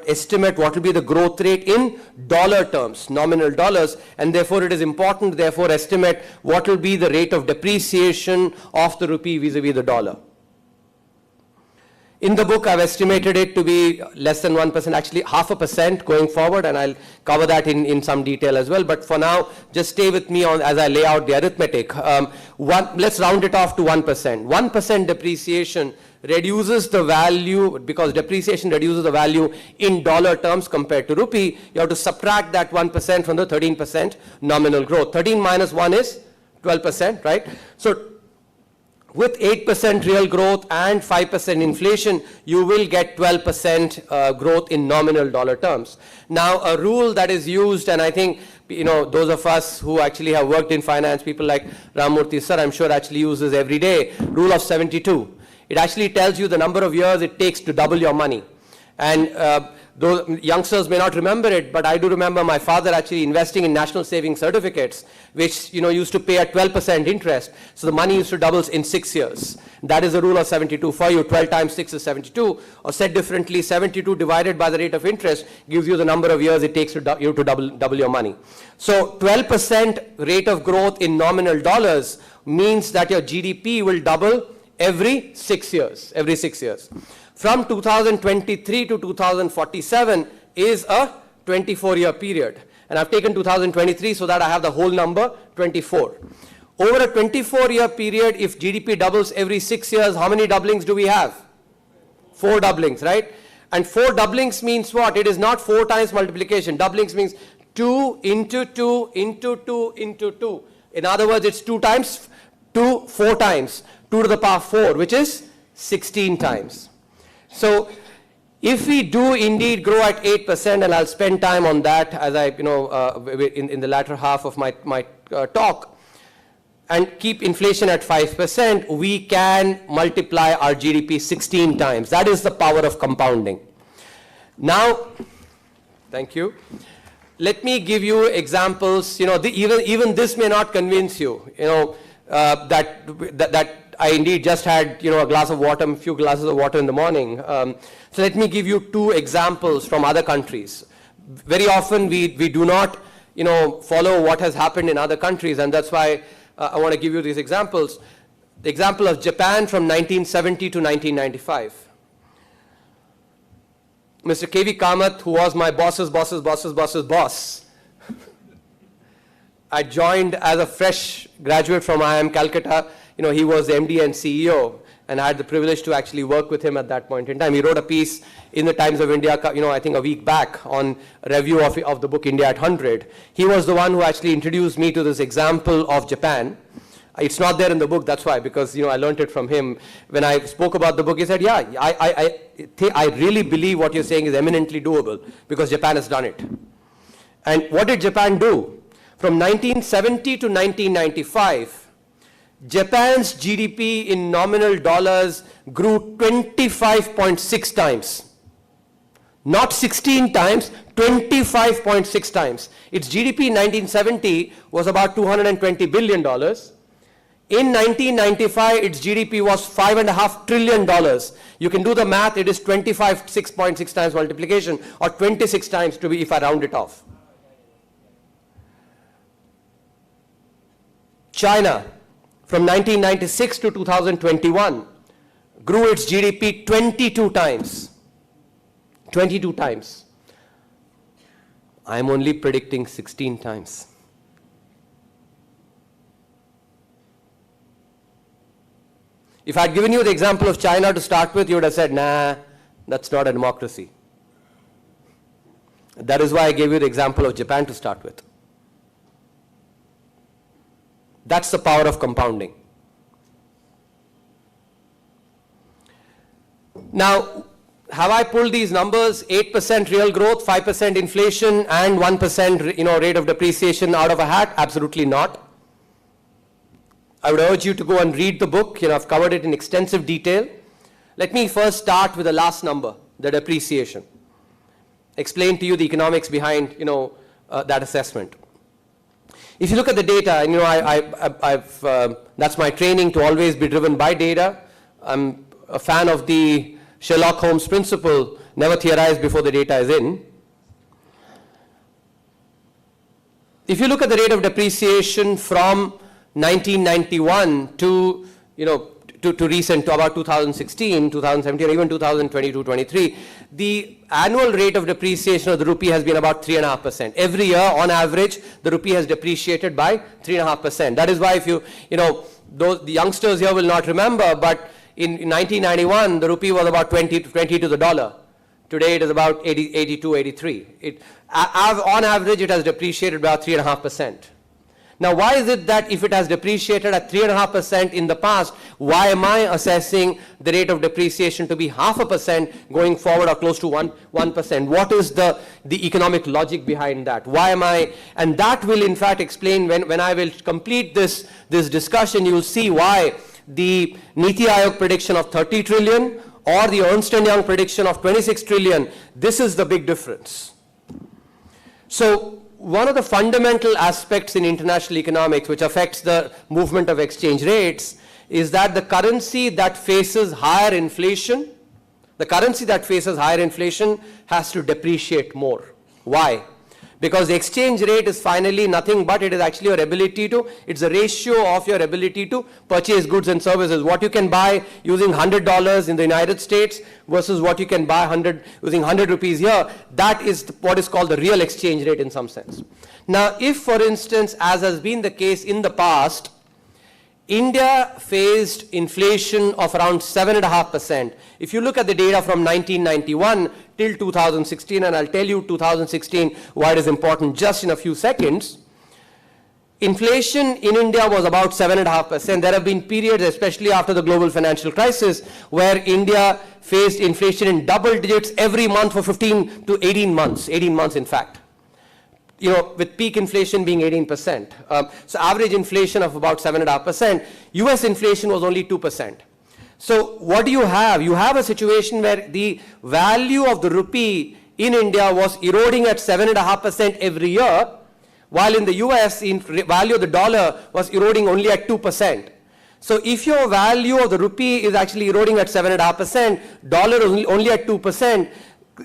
estimate what will be the growth rate in dollar terms, nominal dollars, and therefore it is important to estimate what will be the rate of depreciation of the rupee vis-a-vis the dollar. In the book, I've estimated it to be less than 1%, actually 0.5% going forward, and I'll cover that in some detail as well. But for now, just stay with me as I lay out the arithmetic. Let's round it off to 1%. 1% depreciation reduces the value, because depreciation reduces the value in dollar terms compared to rupee. You have to subtract that 1% from the 13% nominal growth. 13 minus 1 is 12%, right? So with 8% real growth and 5% inflation, you will get 12% growth in nominal dollar terms. Now, a rule that is used, and I think those of us who actually have worked in finance, people like Ramurthy sir, I'm sure actually use this every day, rule of 72. It actually tells you the number of years it takes to double your money. And those youngsters may not remember it, but I do remember my father actually investing in national savings certificates, which used to pay at 12% interest. So the money used to double in 6 years. That is the rule of 72 for you. 12 times 6 is 72. Or said differently, 72 divided by the rate of interest gives you the number of years it takes to double your money. So 12% rate of growth in nominal dollars means that your GDP will double every 6 years. Every 6 years. From 2023 to 2047 is a 24-year period. And I've taken 2023 so that I have the whole number, 24. Over a 24-year period, if GDP doubles every 6 years, how many doublings do we have? 4 doublings, right? And 4 doublings means what? It is not 4 times multiplication. Doublings means 2 into 2 into 2 into 2. In other words, it's 2 times 2, 4 times. 2 to the power 4, which is 16 times. So if we do indeed grow at 8%, and I'll spend time on that as I, in the latter half of my talk, and keep inflation at 5%, we can multiply our GDP 16 times. That is the power of compounding. Now, thank you. Let me give you examples. Even this may not convince you. That I indeed just had, a few glasses of water in the morning. So let me give you 2 examples from other countries. Very often we do not, follow what has happened in other countries, and that's why I want to give you these examples. The example of Japan from 1970 to 1995. Mr. KV Kamath, who was my boss's boss, I joined as a fresh graduate from IIM Calcutta. He was the MD and CEO, and I had the privilege to actually work with him at that point in time. He wrote a piece in the Times of India, I think a week back, on a review of the book India at 100. He was the one who actually introduced me to this example of Japan. It's not there in the book, that's why, because I learned it from him. When I spoke about the book, he said, yeah, I really believe what you're saying is eminently doable, because Japan has done it. And what did Japan do? From 1970 to 1995, Japan's GDP in nominal dollars grew 25.6 times. Not 16 times, 25.6 times. Its GDP in 1970 was about $220 billion. In 1995, its GDP was $5.5 trillion. You can do the math, it is 6.6 times multiplication, or 26 times to be, if I round it off. China, from 1996 to 2021, grew its GDP 22 times. 22 times. I'm only predicting 16 times. If I'd given you the example of China to start with, you would have said, nah, that's not a democracy. That is why I gave you the example of Japan to start with. That's the power of compounding. Now, have I pulled these numbers, 8% real growth, 5% inflation, and 1% rate of depreciation out of a hat? Absolutely not. I would urge you to go and read the book. I've covered it in extensive detail. Let me first start with the last number, the depreciation. Explain to you the economics behind that assessment. If you look at the data, and that's my training, to always be driven by data. I'm a fan of the Sherlock Holmes principle, never theorize before the data is in. If you look at the rate of depreciation from 1991 to recent, to about 2016, 2017, or even 2022, 23, the annual rate of depreciation of the rupee has been about 3.5%. Every year, on average, the rupee has depreciated by 3.5%. That is why if the youngsters here will not remember, but in 1991, the rupee was about 20 to the dollar. Today, it is about 82, 83. On average, it has depreciated by 3.5%. Now, why is it that if it has depreciated at 3.5% in the past, why am I assessing the rate of depreciation to be 0.5% going forward, or close to 1%? What is the economic logic behind that? Why am I? And that will in fact explain, when I will complete this discussion, you will see why the Niti Aayog prediction of 30 trillion or the Ernst & Young prediction of 26 trillion, this is the big difference. So, one of the fundamental aspects in international economics which affects the movement of exchange rates is that the currency that faces higher inflation has to depreciate more. Why? Because the exchange rate is finally nothing but it is actually your ability to, it's a ratio of your ability to purchase goods and services. What you can buy using $100 in the United States versus what you can buy using 100 rupees here, that is what is called the real exchange rate in some sense. Now, if for instance, as has been the case in the past, India faced inflation of around 7.5%. If you look at the data from 1991 till 2016, and I'll tell you 2016 why it is important just in a few seconds, inflation in India was about 7.5%. There have been periods, especially after the global financial crisis, where India faced inflation in double digits every month for 15 to 18 months, 18 months in fact. With peak inflation being 18%. So average inflation of about 7.5%. US inflation was only 2%. So what do you have? You have a situation where the value of the rupee in India was eroding at 7.5% every year, while in the US, the value of the dollar was eroding only at 2%. So if your value of the rupee is actually eroding at 7.5%, dollar only at 2%,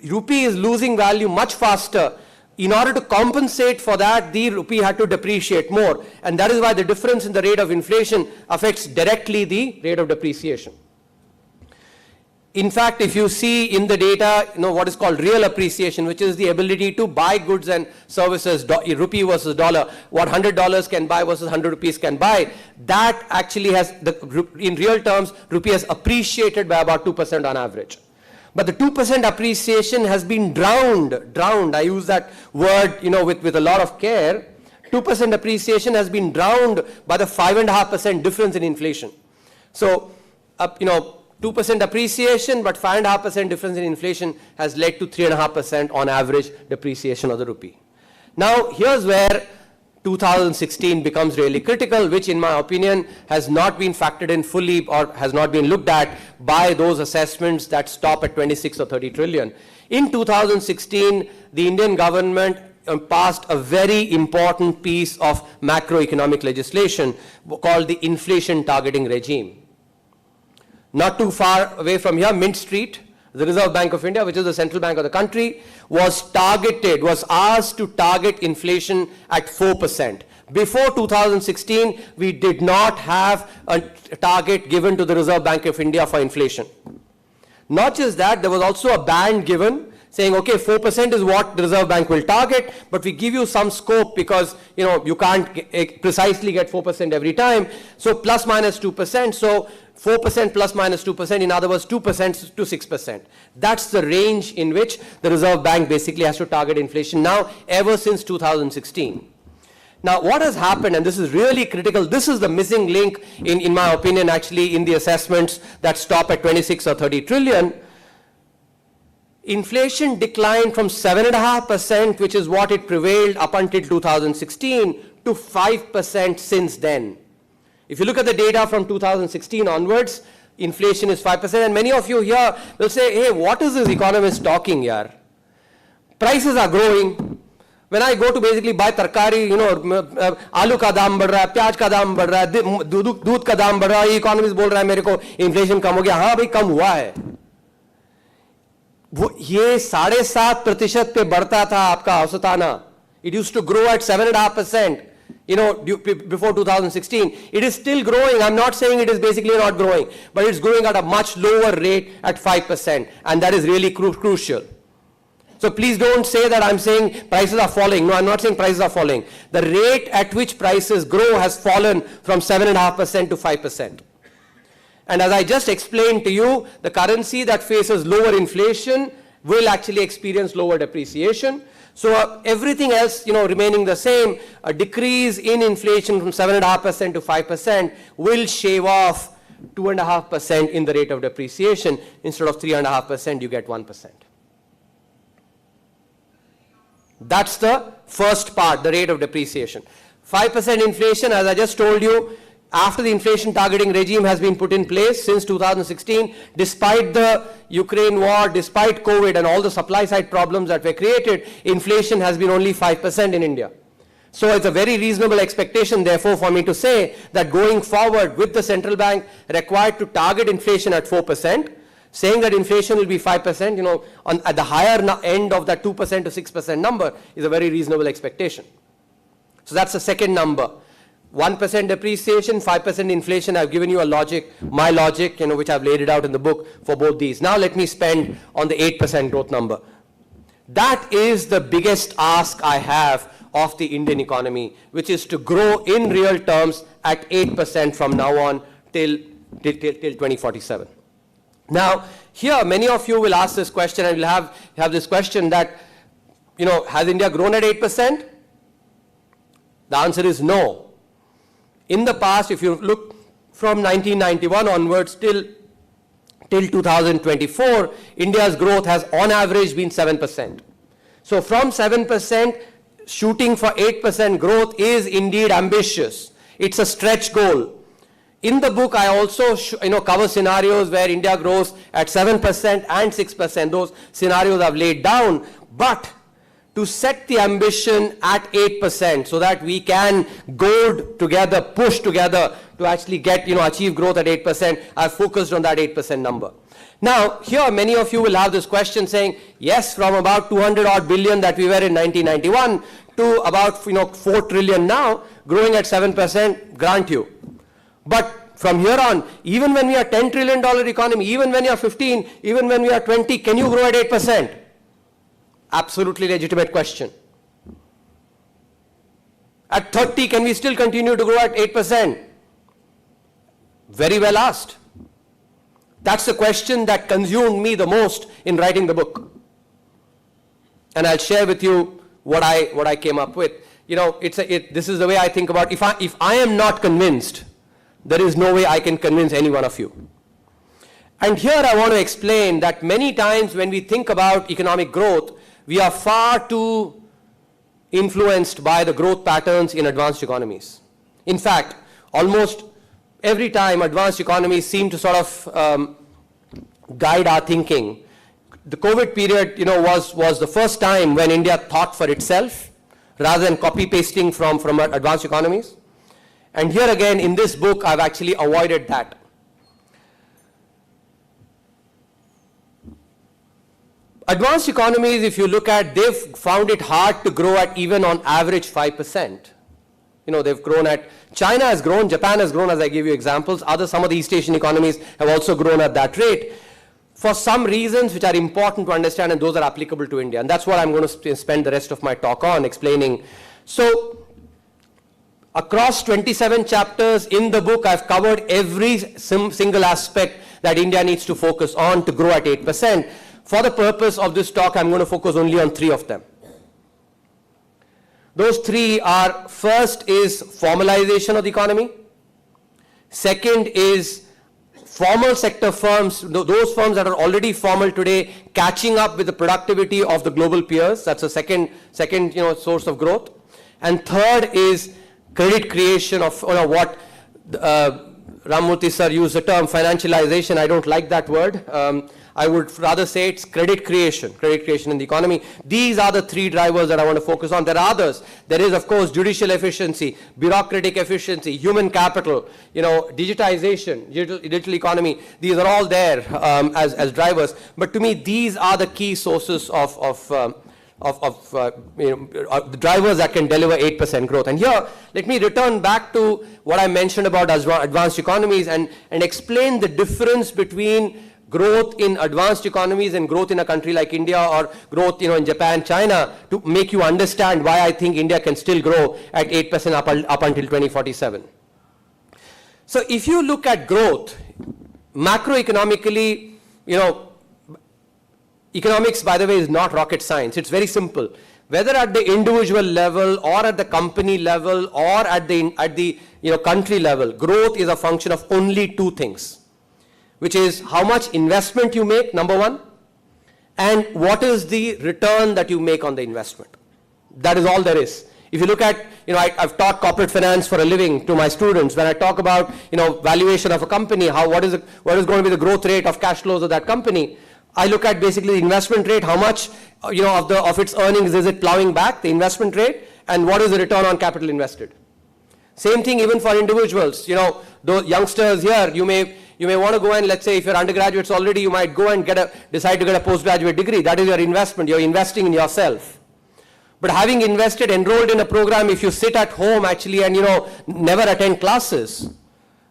rupee is losing value much faster. In order to compensate for that, the rupee had to depreciate more. And that is why the difference in the rate of inflation affects directly the rate of depreciation. In fact, if you see in the data, what is called real appreciation, which is the ability to buy goods and services, rupee versus dollar, what $100 can buy versus 100 rupees can buy, that actually has, in real terms, rupee has appreciated by about 2% on average. But the 2% appreciation has been drowned, I use that word, with a lot of care. 2% appreciation has been drowned by the 5.5% difference in inflation. So, 2% appreciation, but 5.5% difference in inflation has led to 3.5% on average depreciation of the rupee. Now, here's where 2016 becomes really critical, which in my opinion has not been factored in fully or has not been looked at by those assessments that stop at 26 or 30 trillion. In 2016, the Indian government passed a very important piece of macroeconomic legislation called the inflation targeting regime. Not too far away from here, Mint Street, the Reserve Bank of India, which is the central bank of the country, was asked to target inflation at 4%. Before 2016, we did not have a target given to the Reserve Bank of India for inflation. Not just that, there was also a band given saying, okay, 4% is what the Reserve Bank will target, but we give you some scope because, you can't precisely get 4% every time. So plus minus 2%. So 4% plus minus 2%, in other words, 2% to 6%. That's the range in which the Reserve Bank basically has to target inflation now, ever since 2016. Now, what has happened, and this is really critical, this is the missing link, in my opinion, actually, in the assessments that stop at 26 or 30 trillion. Inflation declined from 7.5%, which is what it prevailed up until 2016, to 5% since then. If you look at the data from 2016 onwards, inflation is 5%, and many of you here will say, hey, what is this economist talking here? Prices are growing. When I go to basically buy tarkari, आलू का दाम बढ़ रहा है, प्याज का दाम बढ़ रहा है, दूध का दाम बढ़ रहा है, इकोनॉमिस्ट बोल रहा है मेरे को इन्फ्लेशन कम हो गया. हाँ भाई, कम हुआ है. ये 7.5% पे बढ़ता था आपका औसताना. It used to grow at 7.5%. Before 2016, it is still growing. I'm not saying it is basically not growing, but it's growing at a much lower rate at 5%, and that is really crucial. So please don't say that I'm saying prices are falling. No, I'm not saying prices are falling. The rate at which prices grow has fallen from 7.5% to 5%. And as I just explained to you, the currency that faces lower inflation will actually experience lower depreciation. So everything else, remaining the same, a decrease in inflation from 7.5% to 5% will shave off 2.5% in the rate of depreciation. Instead of 3.5%, you get 1%. That's the first part, the rate of depreciation. 5% inflation, as I just told you, after the inflation targeting regime has been put in place since 2016, despite the Ukraine war, despite COVID and all the supply side problems that were created, inflation has been only 5% in India. So it's a very reasonable expectation, therefore, for me to say that going forward with the central bank required to target inflation at 4%, saying that inflation will be 5%, at the higher end of that 2% to 6% number is a very reasonable expectation. So that's the second number. 1% depreciation, 5% inflation. I've given you a logic, my logic, which I've laid it out in the book for both these. Now let me spend on the 8% growth number. That is the biggest ask I have of the Indian economy, which is to grow in real terms at 8% from now on till 2047. Now, here many of you will ask this question and will have this question that, has India grown at 8%? The answer is no. In the past, if you look from 1991 onwards till 2024, India's growth has on average been 7%. So from 7%, shooting for 8% growth is indeed ambitious. It's a stretch goal. In the book, I also cover scenarios where India grows at 7% and 6%. Those scenarios I've laid down. But to set the ambition at 8% so that we can goad together, push together to actually get, achieve growth at 8%, I've focused on that 8% number. Now, here many of you will have this question saying, yes, from about 200 odd billion that we were in 1991 to about 4 trillion now, growing at 7%, grant you. But From here on, even when we are $10 trillion economy, even when you are 15, even when we are 20, can you grow at 8%? Absolutely legitimate question. At 30, can we still continue to grow at 8%? Very well asked. That's the question that consumed me the most in writing the book. And I'll share with you what I came up with. You know, this is the way I think about, if I am not convinced, there is no way I can convince any one of you. And here I want to explain that many times when we think about economic growth, we are far too influenced by the growth patterns in advanced economies. In fact, almost every time advanced economies seem to sort of guide our thinking. The COVID period, you know, was the first time when India thought for itself rather than copy-pasting from advanced economies. And here again, in this book, I've actually avoided that. Advanced economies, if you look at, they've found it hard to grow at even on average 5%. You know, they've grown at, China has grown, Japan has grown, as I gave you examples. Some of the East Asian economies have also grown at that rate for some reasons which are important to understand, and those are applicable to India. And that's what I'm going to spend the rest of my talk on, explaining. So, across 27 chapters in the book, I've covered every single aspect that India needs to focus on to grow at 8%. For the purpose of this talk, I'm going to focus only on 3 of them. Those 3 are, first is formalization of the economy. Second is formal sector firms, those firms that are already formal today, catching up with the productivity of the global peers. That's a second source of growth. And third is credit creation of what Ramamurthy sir used the term financialization. I don't like that word. I would rather say it's credit creation in the economy. These are the 3 drivers that I want to focus on. There are others. There is, of course, judicial efficiency, bureaucratic efficiency, human capital, digitization, digital economy. These are all there as drivers. But to me, these are the key sources of the drivers that can deliver 8% growth. And here, let me return back to what I mentioned about advanced economies and explain the difference between growth in advanced economies and growth in a country like India, or growth in Japan, China, to make you understand why I think India can still grow at 8% up until 2047. So if you look at growth, macroeconomically, economics, by the way, is not rocket science. It's very simple. Whether at the individual level or at the company level or at the country level, growth is a function of only 2 things, which is how much investment you make, number 1, and what is the return that you make on the investment. That is all there is. If you look at, I've taught corporate finance for a living to my students. When I talk about, valuation of a company, what is going to be the growth rate of cash flows of that company, I look at basically the investment rate, how much, of its earnings is it plowing back, the investment rate, and what is the return on capital invested. Same thing even for individuals. Those youngsters here, you may want to go and, let's say, if you're undergraduates already, you might go and decide to get a postgraduate degree. That is your investment. You're investing in yourself. But having enrolled in a program, if you sit at home actually and, never attend classes,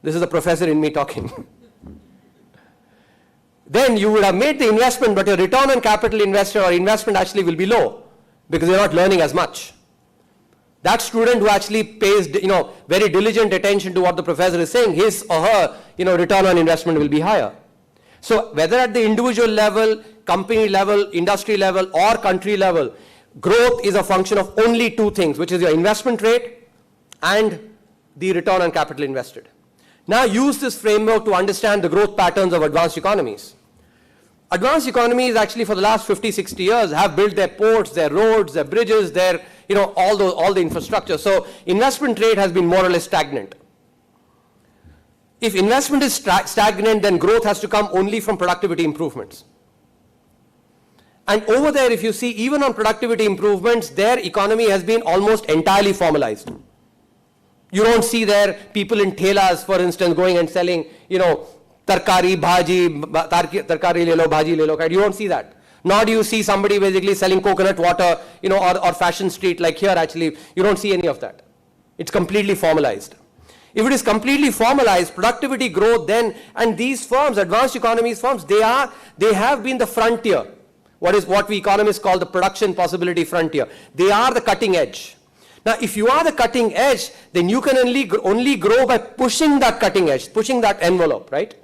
this is the professor in me talking. Then you would have made the investment, but your return on capital invested or investment actually will be low because you're not learning as much. That student who actually pays, very diligent attention to what the professor is saying, his or her, return on investment will be higher. So whether at the individual level, company level, industry level, or country level, growth is a function of only 2 things, which is your investment rate and the return on capital invested. Now use this framework to understand the growth patterns of advanced economies. Advanced economies actually for the last 50, 60 years have built their ports, their roads, their bridges, their, all the infrastructure. So investment rate has been more or less stagnant. If investment is stagnant, then growth has to come only from productivity improvements. And over there, if you see, even on productivity improvements, their economy has been almost entirely formalized. You don't see there people in thelas, for instance, going and selling, tarkari, bhaji, tarkari le lo, bhaji le lo. You don't see that. Nor do you see somebody basically selling coconut water, or fashion street like here actually. You don't see any of that. It's completely formalized. If it is completely formalized, productivity growth then, and these firms, advanced economies firms, they have been the frontier. What we economists call the production possibility frontier. They are the cutting edge. Now, if you are the cutting edge, then you can only grow by pushing that cutting edge, pushing that envelope, right?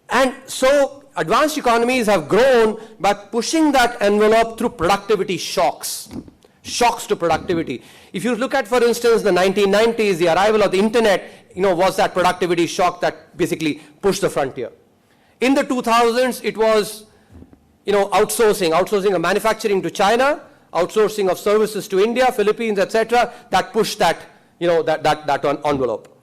And so, advanced economies have grown by pushing that envelope through productivity shocks to productivity. If you look at, for instance, the 1990s, the arrival of the internet, was that productivity shock that basically pushed the frontier. In the 2000s, it was, outsourcing of manufacturing to China, outsourcing of services to India, Philippines, etc., that pushed that envelope.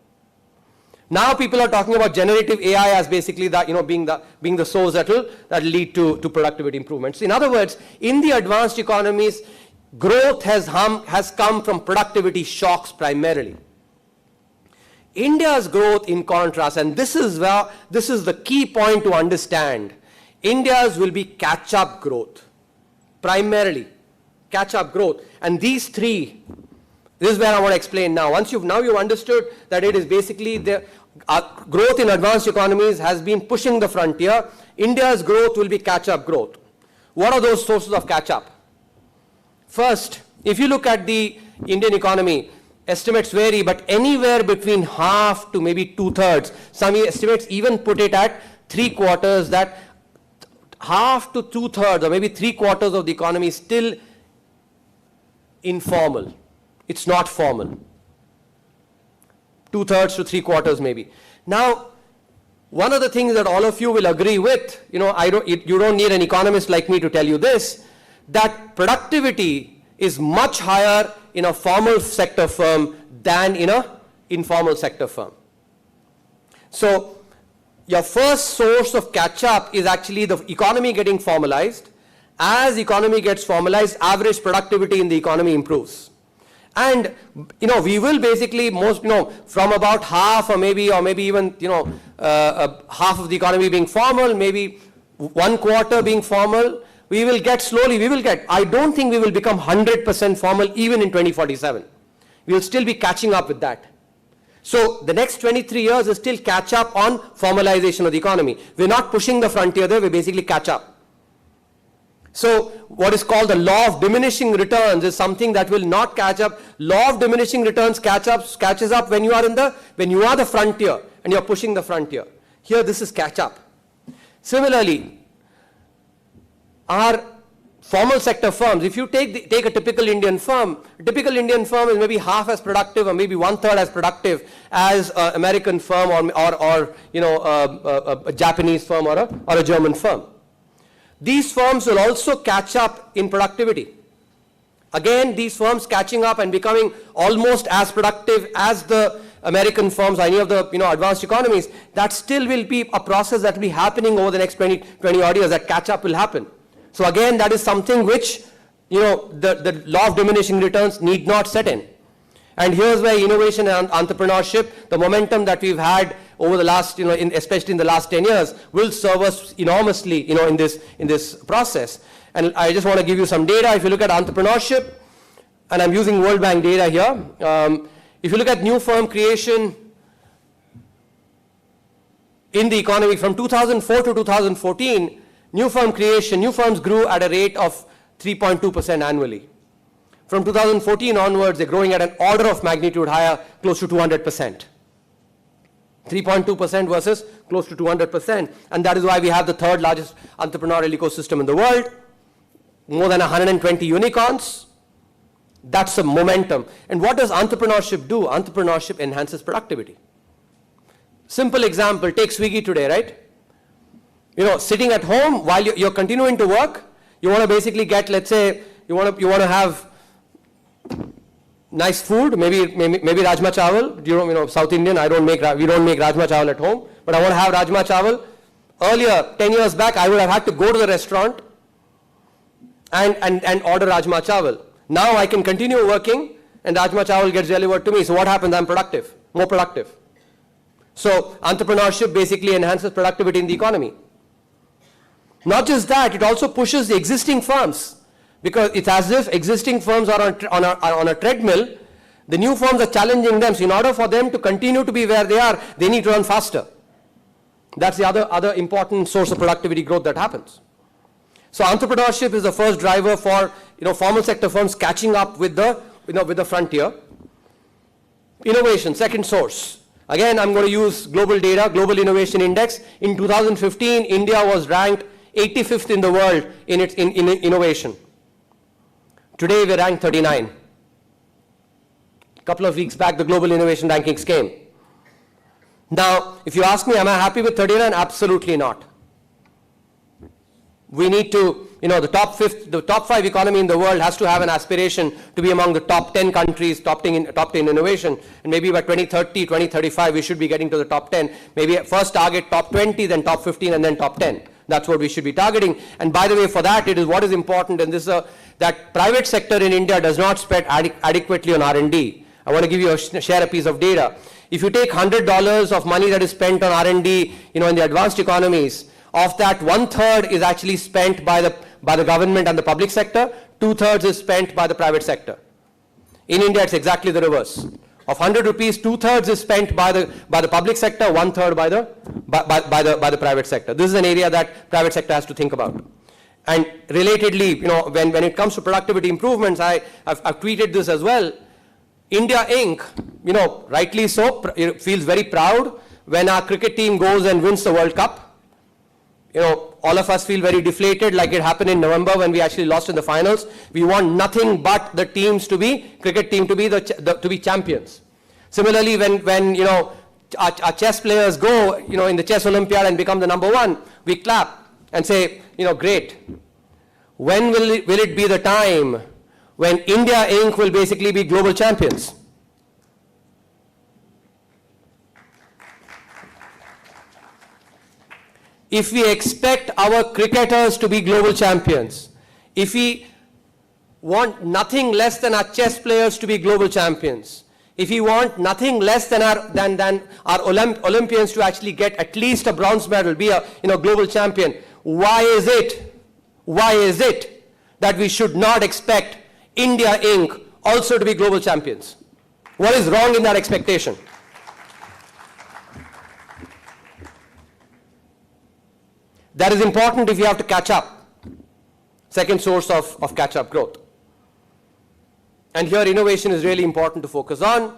Now people are talking about generative AI as basically that, being the source that will lead to productivity improvements. In other words, in the advanced economies, growth has come from productivity shocks primarily. India's growth, in contrast, and this is the key point to understand, India's will be catch-up growth, primarily catch-up growth. And these three, this is where I want to explain now. Now you've understood that it is basically the growth in advanced economies has been pushing the frontier. India's growth will be catch-up growth. What are those sources of catch-up? First, if you look at the Indian economy, estimates vary, but anywhere between half to maybe 2/3. Some estimates even put it at 3/4, that half to 2/3 or maybe 3/4 of the economy is still informal. It's not formal. 2/3 to 3/4 maybe. Now, one of the things that all of you will agree with, you don't need an economist like me to tell you this, that productivity is much higher in a formal sector firm than in an informal sector firm. So, your first source of catch-up is actually the economy getting formalized. As economy gets formalized, average productivity in the economy improves. And, we will basically from about half or maybe even, half of the economy being formal, maybe 1/4 being formal, we will get, I don't think we will become 100% formal even in 2047. We will still be catching up with that. So the next 23 years is still catch up on formalization of the economy. We're not pushing the frontier there, we basically catch up. So what is called the law of diminishing returns is something that will not catch up. Law of diminishing returns catches up when you are the frontier and you're pushing the frontier. Here this is catch up. Similarly, our formal sector firms, if you take a typical Indian firm is maybe half as productive or maybe 1/3 as productive as an American firm or a Japanese firm or a German firm. These firms will also catch up in productivity. Again, these firms catching up and becoming almost as productive as the American firms or any of the advanced economies, that still will be a process that will be happening over the next 20 odd years. That catch up will happen. So again, that is something which the law of diminishing returns need not set in. And here's where innovation and entrepreneurship, the momentum that we've had over the last, especially in the last 10 years, will serve us enormously, in this process. And I just want to give you some data. If you look at entrepreneurship, and I'm using World Bank data here, if you look at new firm creation in the economy from 2004 to 2014, new firms grew at a rate of 3.2% annually. From 2014 onwards, they're growing at an order of magnitude higher, close to 200%. 3.2% versus close to 200%. And that is why we have the third largest entrepreneurial ecosystem in the world. More than 120 unicorns. That's a momentum. And what does entrepreneurship do? Entrepreneurship enhances productivity. Simple example, take Swiggy today, right? Sitting at home while you're continuing to work, you want to basically get, let's say, you want to have nice food, maybe rajma chawal. South Indian, we don't make rajma chawal at home, but I want to have rajma chawal. Earlier, 10 years back, I would have had to go to the restaurant and order rajma chawal. Now I can continue working and rajma chawal gets delivered to me. So what happens? I'm productive, more productive. So entrepreneurship basically enhances productivity in the economy. Not just that, it also pushes the existing firms, because it's as if existing firms are on a treadmill, The new firms are challenging them. So in order for them to continue to be where they are, they need to run faster. That's the other important source of productivity growth that happens. So entrepreneurship is the first driver for formal sector firms catching up with the frontier. Innovation, second source. Again, I'm going to use global data, Global Innovation Index. In 2015, India was ranked 85th in the world in innovation. Today, we're ranked 39. A couple of weeks back, the Global Innovation Rankings came. Now, if you ask me, am I happy with 39? Absolutely not. We need to, the top 5 economy in the world has to have an aspiration to be among the top 10 countries, top 10 innovation. And maybe by 2030, 2035, we should be getting to the top 10. Maybe first target top 20, then top 15, and then top 10. That's what we should be targeting. And by the way, for that, it is what is important, and this is that private sector in India does not spend adequately on R&D. I want to give you share a piece of data. If you take $100 of money that is spent on R&D, in the advanced economies, of that, 1/3 is actually spent by the government and the public sector. 2/3 is spent by the private sector. In India, it's exactly the reverse. Of 100 rupees, 2/3 is spent by the public sector, 1/3 by the private sector. This is an area that private sector has to think about. And relatedly, when it comes to productivity improvements, I've tweeted this as well. India Inc., rightly so, feels very proud when our cricket team goes and wins the World Cup. All of us feel very deflated, like it happened in November when we actually lost in the finals. We want nothing but the cricket team to be champions. Similarly, when our chess players go, in the chess Olympiad and become the number 1, we clap and say, great. When will it be the time when India Inc. will basically be global champions? If we expect our cricketers to be global champions, if we want nothing less than our chess players to be global champions, if we want nothing less than our Olympians to actually get at least a bronze medal, be a global champion, why is it that we should not expect India Inc. also to be global champions? What is wrong in that expectation? That is important if you have to catch up. Second source of catch-up growth. And here innovation is really important to focus on.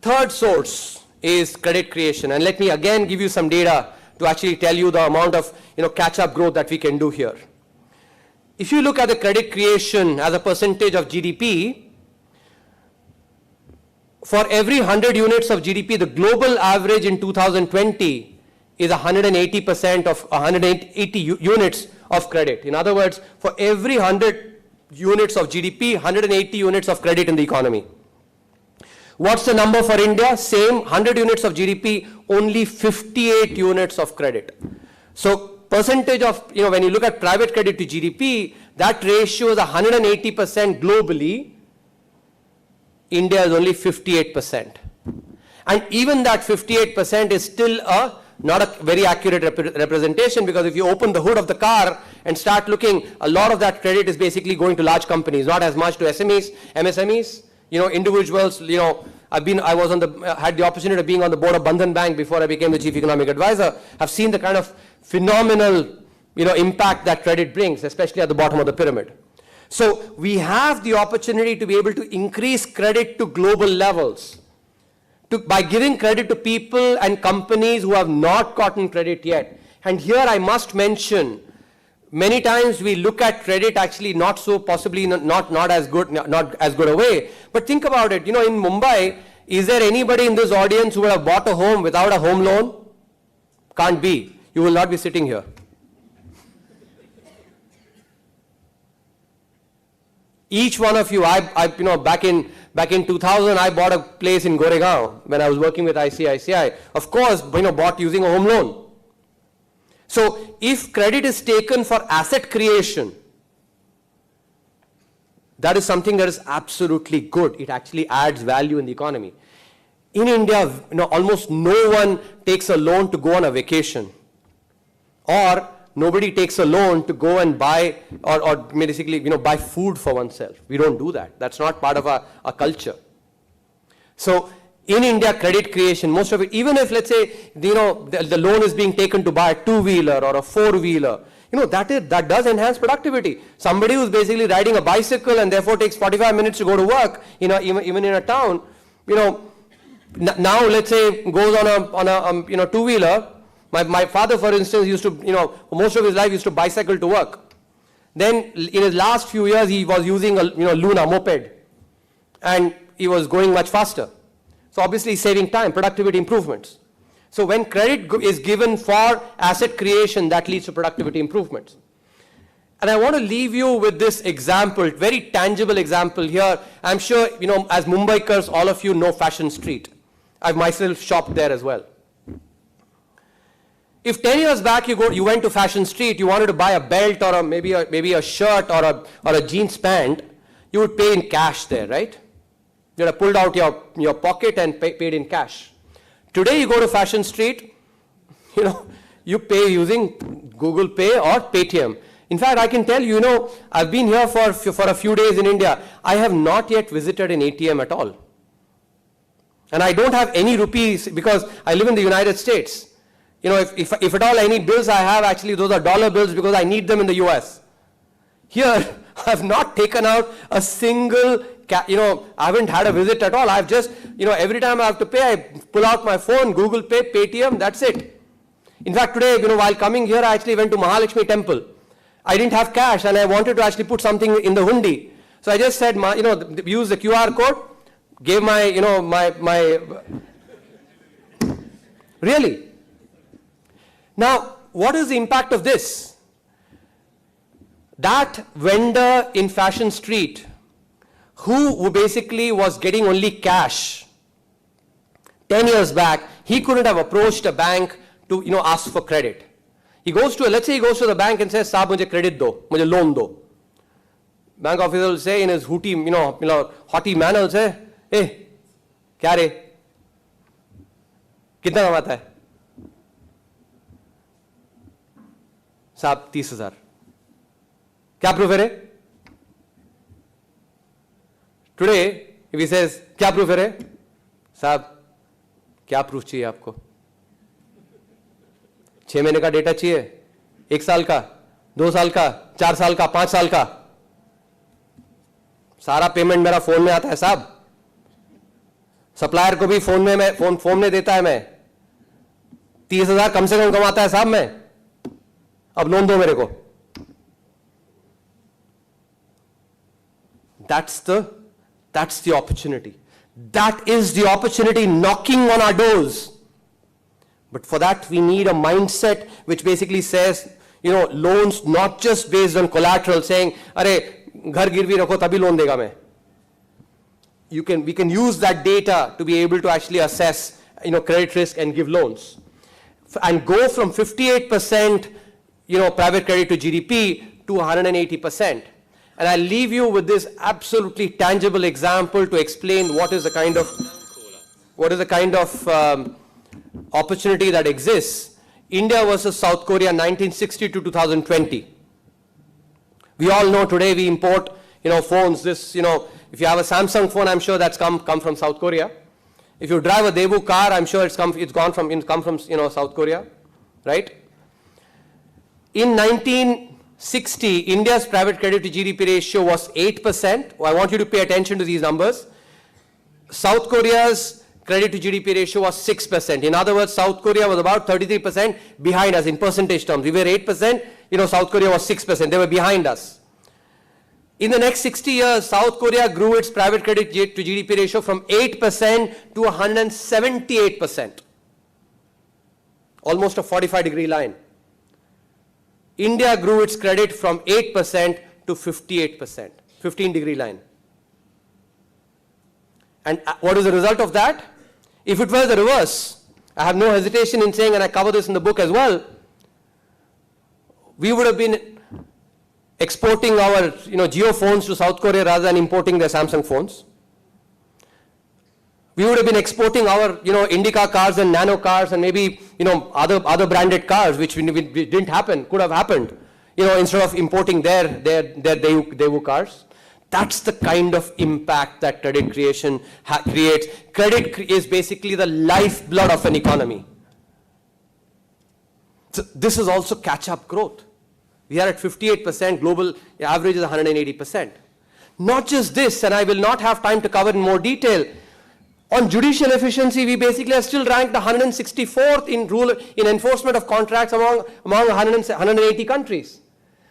Third source is credit creation. And let me again give you some data to actually tell you the amount of catch-up growth that we can do here. If you look at the credit creation as a percentage of GDP, for every 100 units of GDP, the global average in 2020 is 180% of 180 units of credit. In other words, for every 100 units of GDP, 180 units of credit in the economy. What's the number for India? Same, 100 units of GDP, only 58 units of credit. So percentage of, when you look at private credit to GDP, that ratio is 180% globally. India is only 58%. And even that 58% is still not a very accurate representation, because if you open the hood of the car and start looking, a lot of that credit is basically going to large companies, not as much to SMEs, MSMEs, individuals. I had the opportunity of being on the board of Bandhan Bank before I became the chief economic advisor. I've seen the kind of phenomenal, impact that credit brings, especially at the bottom of the pyramid. So we have the opportunity to be able to increase credit to global levels. By giving credit to people and companies who have not gotten credit yet. And here I must mention, many times we look at credit actually not as good a way. But think about it, in Mumbai, is there anybody in this audience who would have bought a home without a home loan? Can't be. You will not be sitting here. Each one of you, back in 2000, I bought a place in Goregaon when I was working with ICICI. Of course, bought using a home loan. So if credit is taken for asset creation, that is something that is absolutely good. It actually adds value in the economy. In India, almost no one takes a loan to go on a vacation, or nobody takes a loan to go and buy or basically buy food for oneself. We don't do that. That's not part of our culture. So in India, credit creation, most of it, even if let's say, the loan is being taken to buy a two-wheeler or a four-wheeler, that does enhance productivity. Somebody who's basically riding a bicycle and therefore takes 45 minutes to go to work, even in a town, now let's say goes on a two-wheeler. My father, for instance, used to, most of his life used to bicycle to work. Then in his last few years, he was using a, Luna moped, and he was going much faster. So obviously saving time, productivity improvements. So when credit is given for asset creation, that leads to productivity improvements. And I want to leave you with this example, very tangible example here. I'm sure, as Mumbaikars, all of you know Fashion Street. I've myself shopped there as well. If 10 years back you went to Fashion Street, you wanted to buy a belt or maybe a shirt or a jeans pant, you would pay in cash there, right? You would have pulled out your pocket and paid in cash. Today you go to Fashion Street, you pay using Google Pay or Paytm. In fact, I can tell you, I've been here for a few days in India. I have not yet visited an ATM at all. And I don't have any rupees because I live in the United States. If at all any bills I have, actually those are dollar bills because I need them in the US. Here, I've not taken out a single, I haven't had a visit at all. I've just, every time I have to pay, I pull out my phone, Google Pay, Paytm, that's it. In fact, today, while coming here, I actually went to Mahalakshmi temple. I didn't have cash and I wanted to actually put something in the hundi. So I just said, use the QR code, gave my, really. Now, what is the impact of this? That vendor in Fashion Street, who basically was getting only cash, 10 years back, he couldn't have approached a bank to, ask for credit. He goes to, let's say he goes to the bank and says, "Saab, mujhe credit do, mujhe loan do." Bank officer will say in his haughty manner, will say, "Hey, kya re? Kitna kamata hai?" "Saab, 30,000. Kya proof hai re?" Today, if he says, "Kya proof hai re?" "Saab, kya proof chahiye aapko? 6 महीने का data चाहिए, 1 साल का, 2 साल का, 4 साल का, 5 साल का, सारा पेमेंट मेरा फोन में आता है साहब, सप्लायर को भी फोन में देता है मैं, 30,000 कम से कम कमाता है साहब मैं, अब लोन दो मेरे को." That's the opportunity. That is the opportunity knocking on our doors. But for that, we need a mindset which basically says, loans not just based on collateral, saying, "Arey, ghar girvi rakho, tabhi loan dega main." We can use that data to be able to actually assess, credit risk and give loans. And go from 58%, private credit to GDP to 180%. And I'll leave you with this absolutely tangible example to explain what is the kind of opportunity that exists. India versus South Korea, 1960 to 2020. We all know today we import, phones. If you have a Samsung phone, I'm sure that's come from South Korea. If you drive a Daewoo car, I'm sure it's come from South Korea, right? In 1960, India's private credit to GDP ratio was 8%. I want you to pay attention to these numbers. South Korea's credit to GDP ratio was 6%. In other words, South Korea was about 33% behind us in percentage terms. We were 8%, South Korea was 6%. They were behind us. In the next 60 years, South Korea grew its private credit to GDP ratio from 8% to 178%. Almost a 45-degree line. India grew its credit from 8% to 58%, 15-degree line. And what is the result of that? If it was the reverse, I have no hesitation in saying, and I cover this in the book as well, we would have been exporting our Jio phones to South Korea rather than importing their Samsung phones. We would have been exporting our Indica cars and Nano cars and maybe other branded cars, which didn't happen, could have happened, instead of importing their Daewoo cars. That's the kind of impact that credit creation creates. Credit is basically the lifeblood of an economy. So this is also catch-up growth. We are at 58%, global average is 180%. Not just this, and I will not have time to cover in more detail, on judicial efficiency, we basically are still ranked 164th in enforcement of contracts among 180 countries.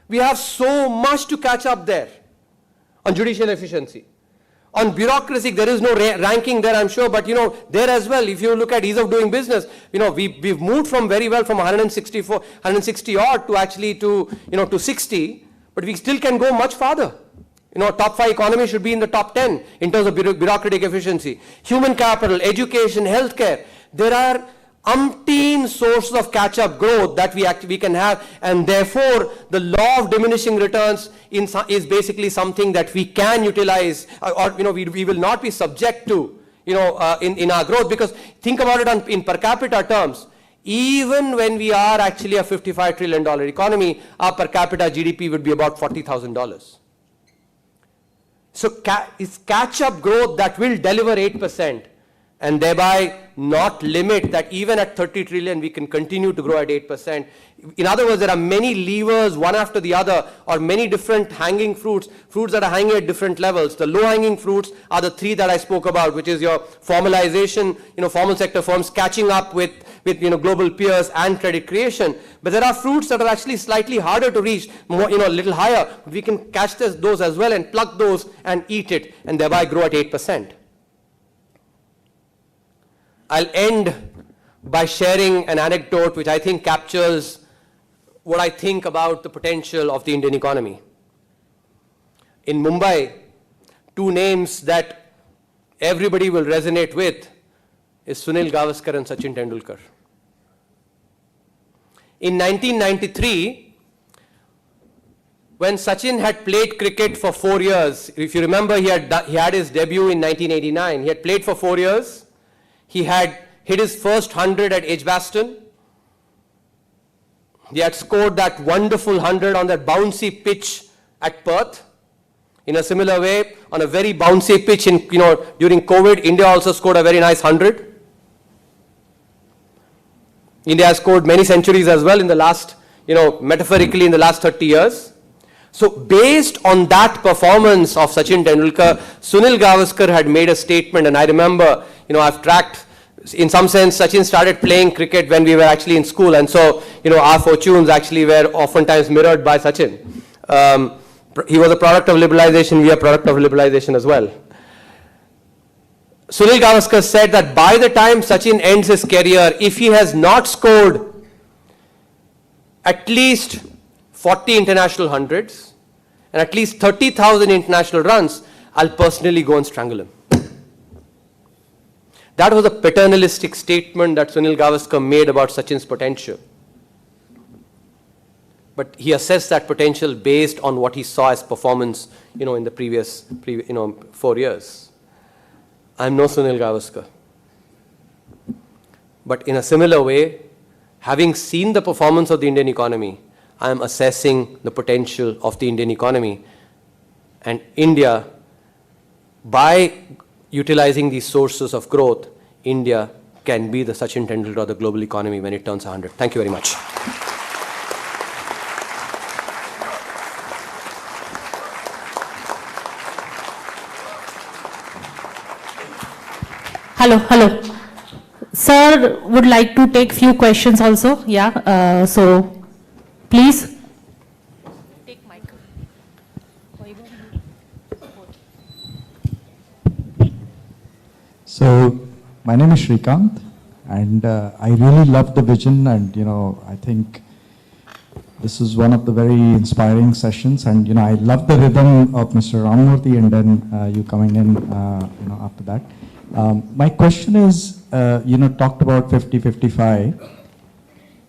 We have so much to catch up there on judicial efficiency. On bureaucracy, there is no ranking there, I'm sure, but there as well, if you look at ease of doing business, we've moved from very well from 160 odd to actually to 60, but we still can go much farther. Top 5 economies should be in the top 10 in terms of bureaucratic efficiency. Human capital, education, healthcare. There are umpteen sources of catch-up growth that we can have, and therefore the law of diminishing returns is basically something that we can utilize, or we will not be subject to in our growth, because think about it in per capita terms. Even when we are actually a $55 trillion economy, our per capita GDP would be about $40,000. So it's catch-up growth that will deliver 8%, and thereby not limit that even at 30 trillion we can continue to grow at 8%. In other words, there are many levers, one after the other, or many different hanging fruits that are hanging at different levels. The low-hanging fruits are the 3 that I spoke about, which is your formalization, formal sector firms catching up with global peers and credit creation. But there are fruits that are actually slightly harder to reach, more, a little higher. We can catch those as well and pluck those and eat it, and thereby grow at 8%. I'll end by sharing an anecdote which I think captures what I think about the potential of the Indian economy. In Mumbai, 2 names that everybody will resonate with is Sunil Gavaskar and Sachin Tendulkar. In 1993, when Sachin had played cricket for 4 years, if you remember, he had his debut in 1989. He had played for 4 years. He had hit his first 100 at Edgbaston. He had scored that wonderful 100 on that bouncy pitch at Perth. In a similar way, on a very bouncy pitch during COVID, India also scored a very nice 100. India has scored many centuries as well in the last, metaphorically in the last 30 years. So based on that performance of Sachin Tendulkar, Sunil Gavaskar had made a statement, and I remember, I've tracked, in some sense, Sachin started playing cricket when we were actually in school, and so, our fortunes actually were oftentimes mirrored by Sachin. He was a product of liberalization, we are a product of liberalization as well. Sunil Gavaskar said that by the time Sachin ends his career, if he has not scored at least 40 international hundreds and at least 30,000 international runs, I'll personally go and strangle him. That was a paternalistic statement that Sunil Gavaskar made about Sachin's potential. But he assessed that potential based on what he saw as performance, in the previous 4 years. I'm no Sunil Gavaskar. But in a similar way, having seen the performance of the Indian economy, I am assessing the potential of the Indian economy. And India, by utilizing these sources of growth, India can be the Sachin Tendulkar of the global economy when it turns 100. Thank you very much. Hello. Sir would like to take few questions also. Yeah. So, please. Take mic. So, my name is Shrikant, and I really love the vision, and I think this is one of the very inspiring sessions, and I love the rhythm of Mr. Ramamurthy, and then you coming in, after that. My question is, talked about 50-55.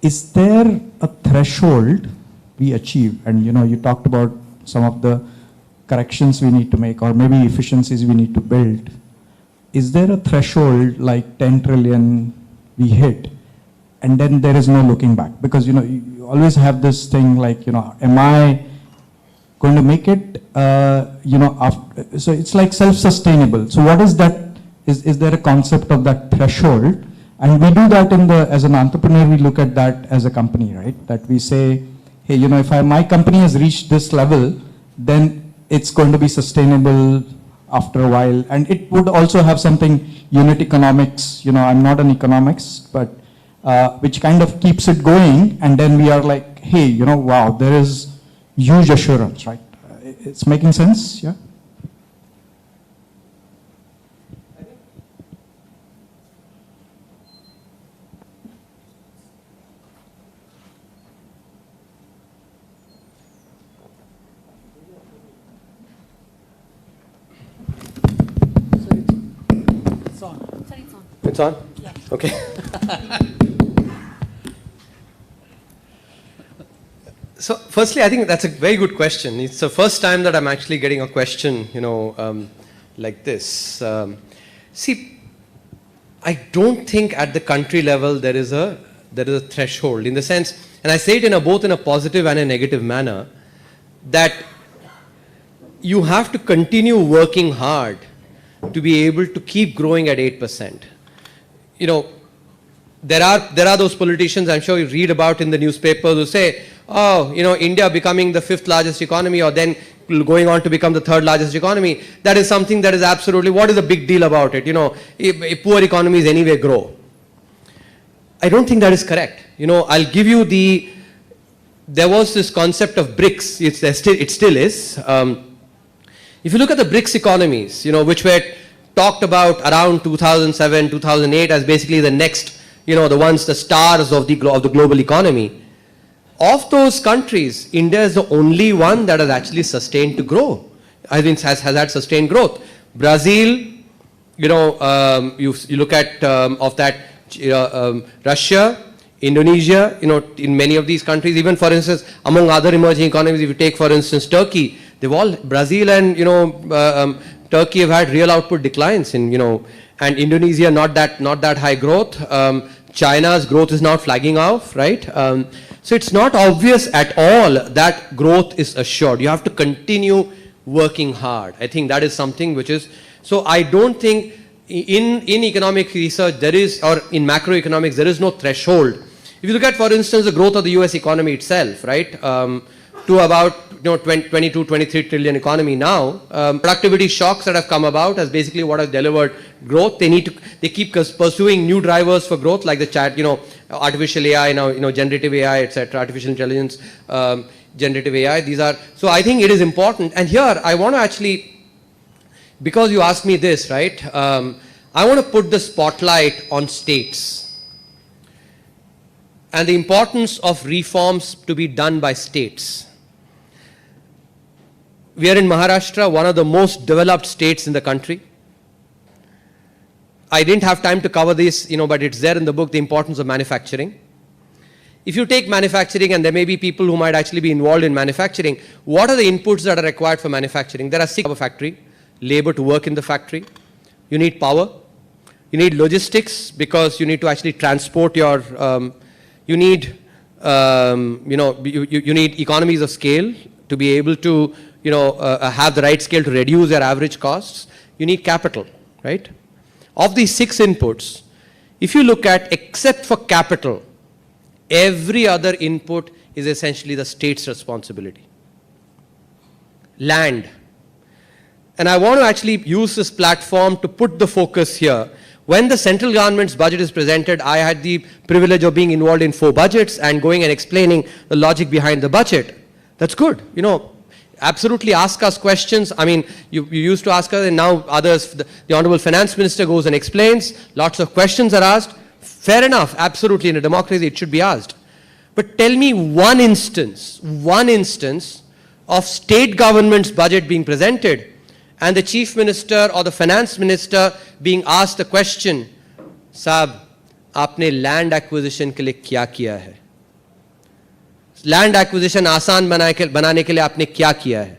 Is there a threshold we achieve? And you talked about some of the corrections we need to make, or maybe efficiencies we need to build. Is there a threshold like 10 trillion we hit, and then there is no looking back? Because you always have this thing like, am I going to make it, so it's like self-sustainable. So what is that? Is there a concept of that threshold? And we do that as an entrepreneur, we look at that as a company, right? That we say, hey, if my company has reached this level, then it's going to be sustainable after a while. And it would also have something unit economics, I'm not an economics, but which kind of keeps it going. And then we are like, hey, wow, there is huge assurance, right? It's making sense, yeah? It's on? Yeah. Okay. So, firstly, I think that's a very good question. It's the first time that I'm actually getting a question, like this. See, I don't think at the country level there is a threshold in the sense, and I say it both in a positive and a negative manner, that you have to continue working hard to be able to keep growing at 8%. There are those politicians, I'm sure you read about in the newspapers, who say, India becoming the 5th largest economy or then going on to become the 3rd largest economy. That is something that is absolutely, what is the big deal about it? If poor economies anyway grow. I don't think that is correct. I'll give you there was this concept of BRICS, it still is. If you look at the BRICS economies, which were talked about around 2007, 2008 as basically the next, the stars of the global economy. Of those countries, India is the only one that has actually sustained to grow. Has had sustained growth. Brazil, you look at of that, Russia, Indonesia, in many of these countries, even for instance, among other emerging economies, if you take for instance Turkey, Brazil and Turkey have had real output declines and Indonesia not that high growth. China's growth is now flagging off, right? So it's not obvious at all that growth is assured. You have to continue working hard. I think that is something which is, so I don't think in economic research there is, or in macroeconomics, there is no threshold. If you look at, for instance, the growth of the US economy itself, right, to about 22, 23 trillion economy now, productivity shocks that have come about as basically what has delivered growth. They keep pursuing new drivers for growth like the chat, artificial AI now, generative AI, etc., artificial intelligence, generative AI. These are, so I think it is important. And here I want to actually, because you asked me this, right, I want to put the spotlight on states and the importance of reforms to be done by states. We are in Maharashtra, one of the most developed states in the country. I didn't have time to cover this, but it's there in the book, the importance of manufacturing. If you take manufacturing, and there may be people who might actually be involved in manufacturing, what are the inputs that are required for manufacturing? There are 6 of a factory, labor to work in the factory. You need power. You need logistics because you need to actually transport your, you need economies of scale to be able to have the right scale to reduce your average costs. You need capital, right? Of these 6 inputs, if you look at, except for capital, every other input is essentially the state's responsibility. Land. And I want to actually use this platform to put the focus here. When the central government's budget is presented, I had the privilege of being involved in 4 budgets and going and explaining the logic behind the budget. That's good. Absolutely ask us questions. I mean, you used to ask us, and now others, the Honorable Finance Minister goes and explains. Lots of questions are asked. Fair enough, absolutely, in a democracy it should be asked. But tell me one instance of state government's budget being presented and the Chief Minister or the Finance Minister being asked the question, Saab, aapne land acquisition ke liye kya kiya hai? Land acquisition आसान बनाने के लिए आपने क्या किया है?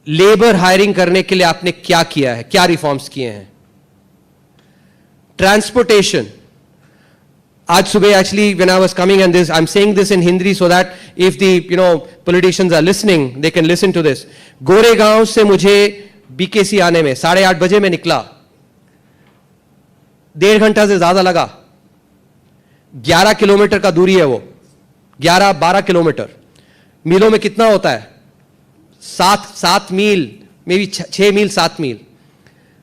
Labour hiring करने के लिए आपने क्या किया है? क्या रिफॉर्म्स किए हैं? ट्रांसपोर्टेशन, आज सुबह actually when I was coming and this, I'm saying this in Hindi so that if the politicians are listening, they can listen to this. Goregaon से मुझे बीकेसी आने में 8:30 बजे में निकला, 1.5 घंटा से ज्यादा लगा. 11 किलोमीटर का दूरी है वो, 11-12 किलोमीटर. मीलों में कितना होता है? 7 मील, मे बी 6 मील, 7 मील.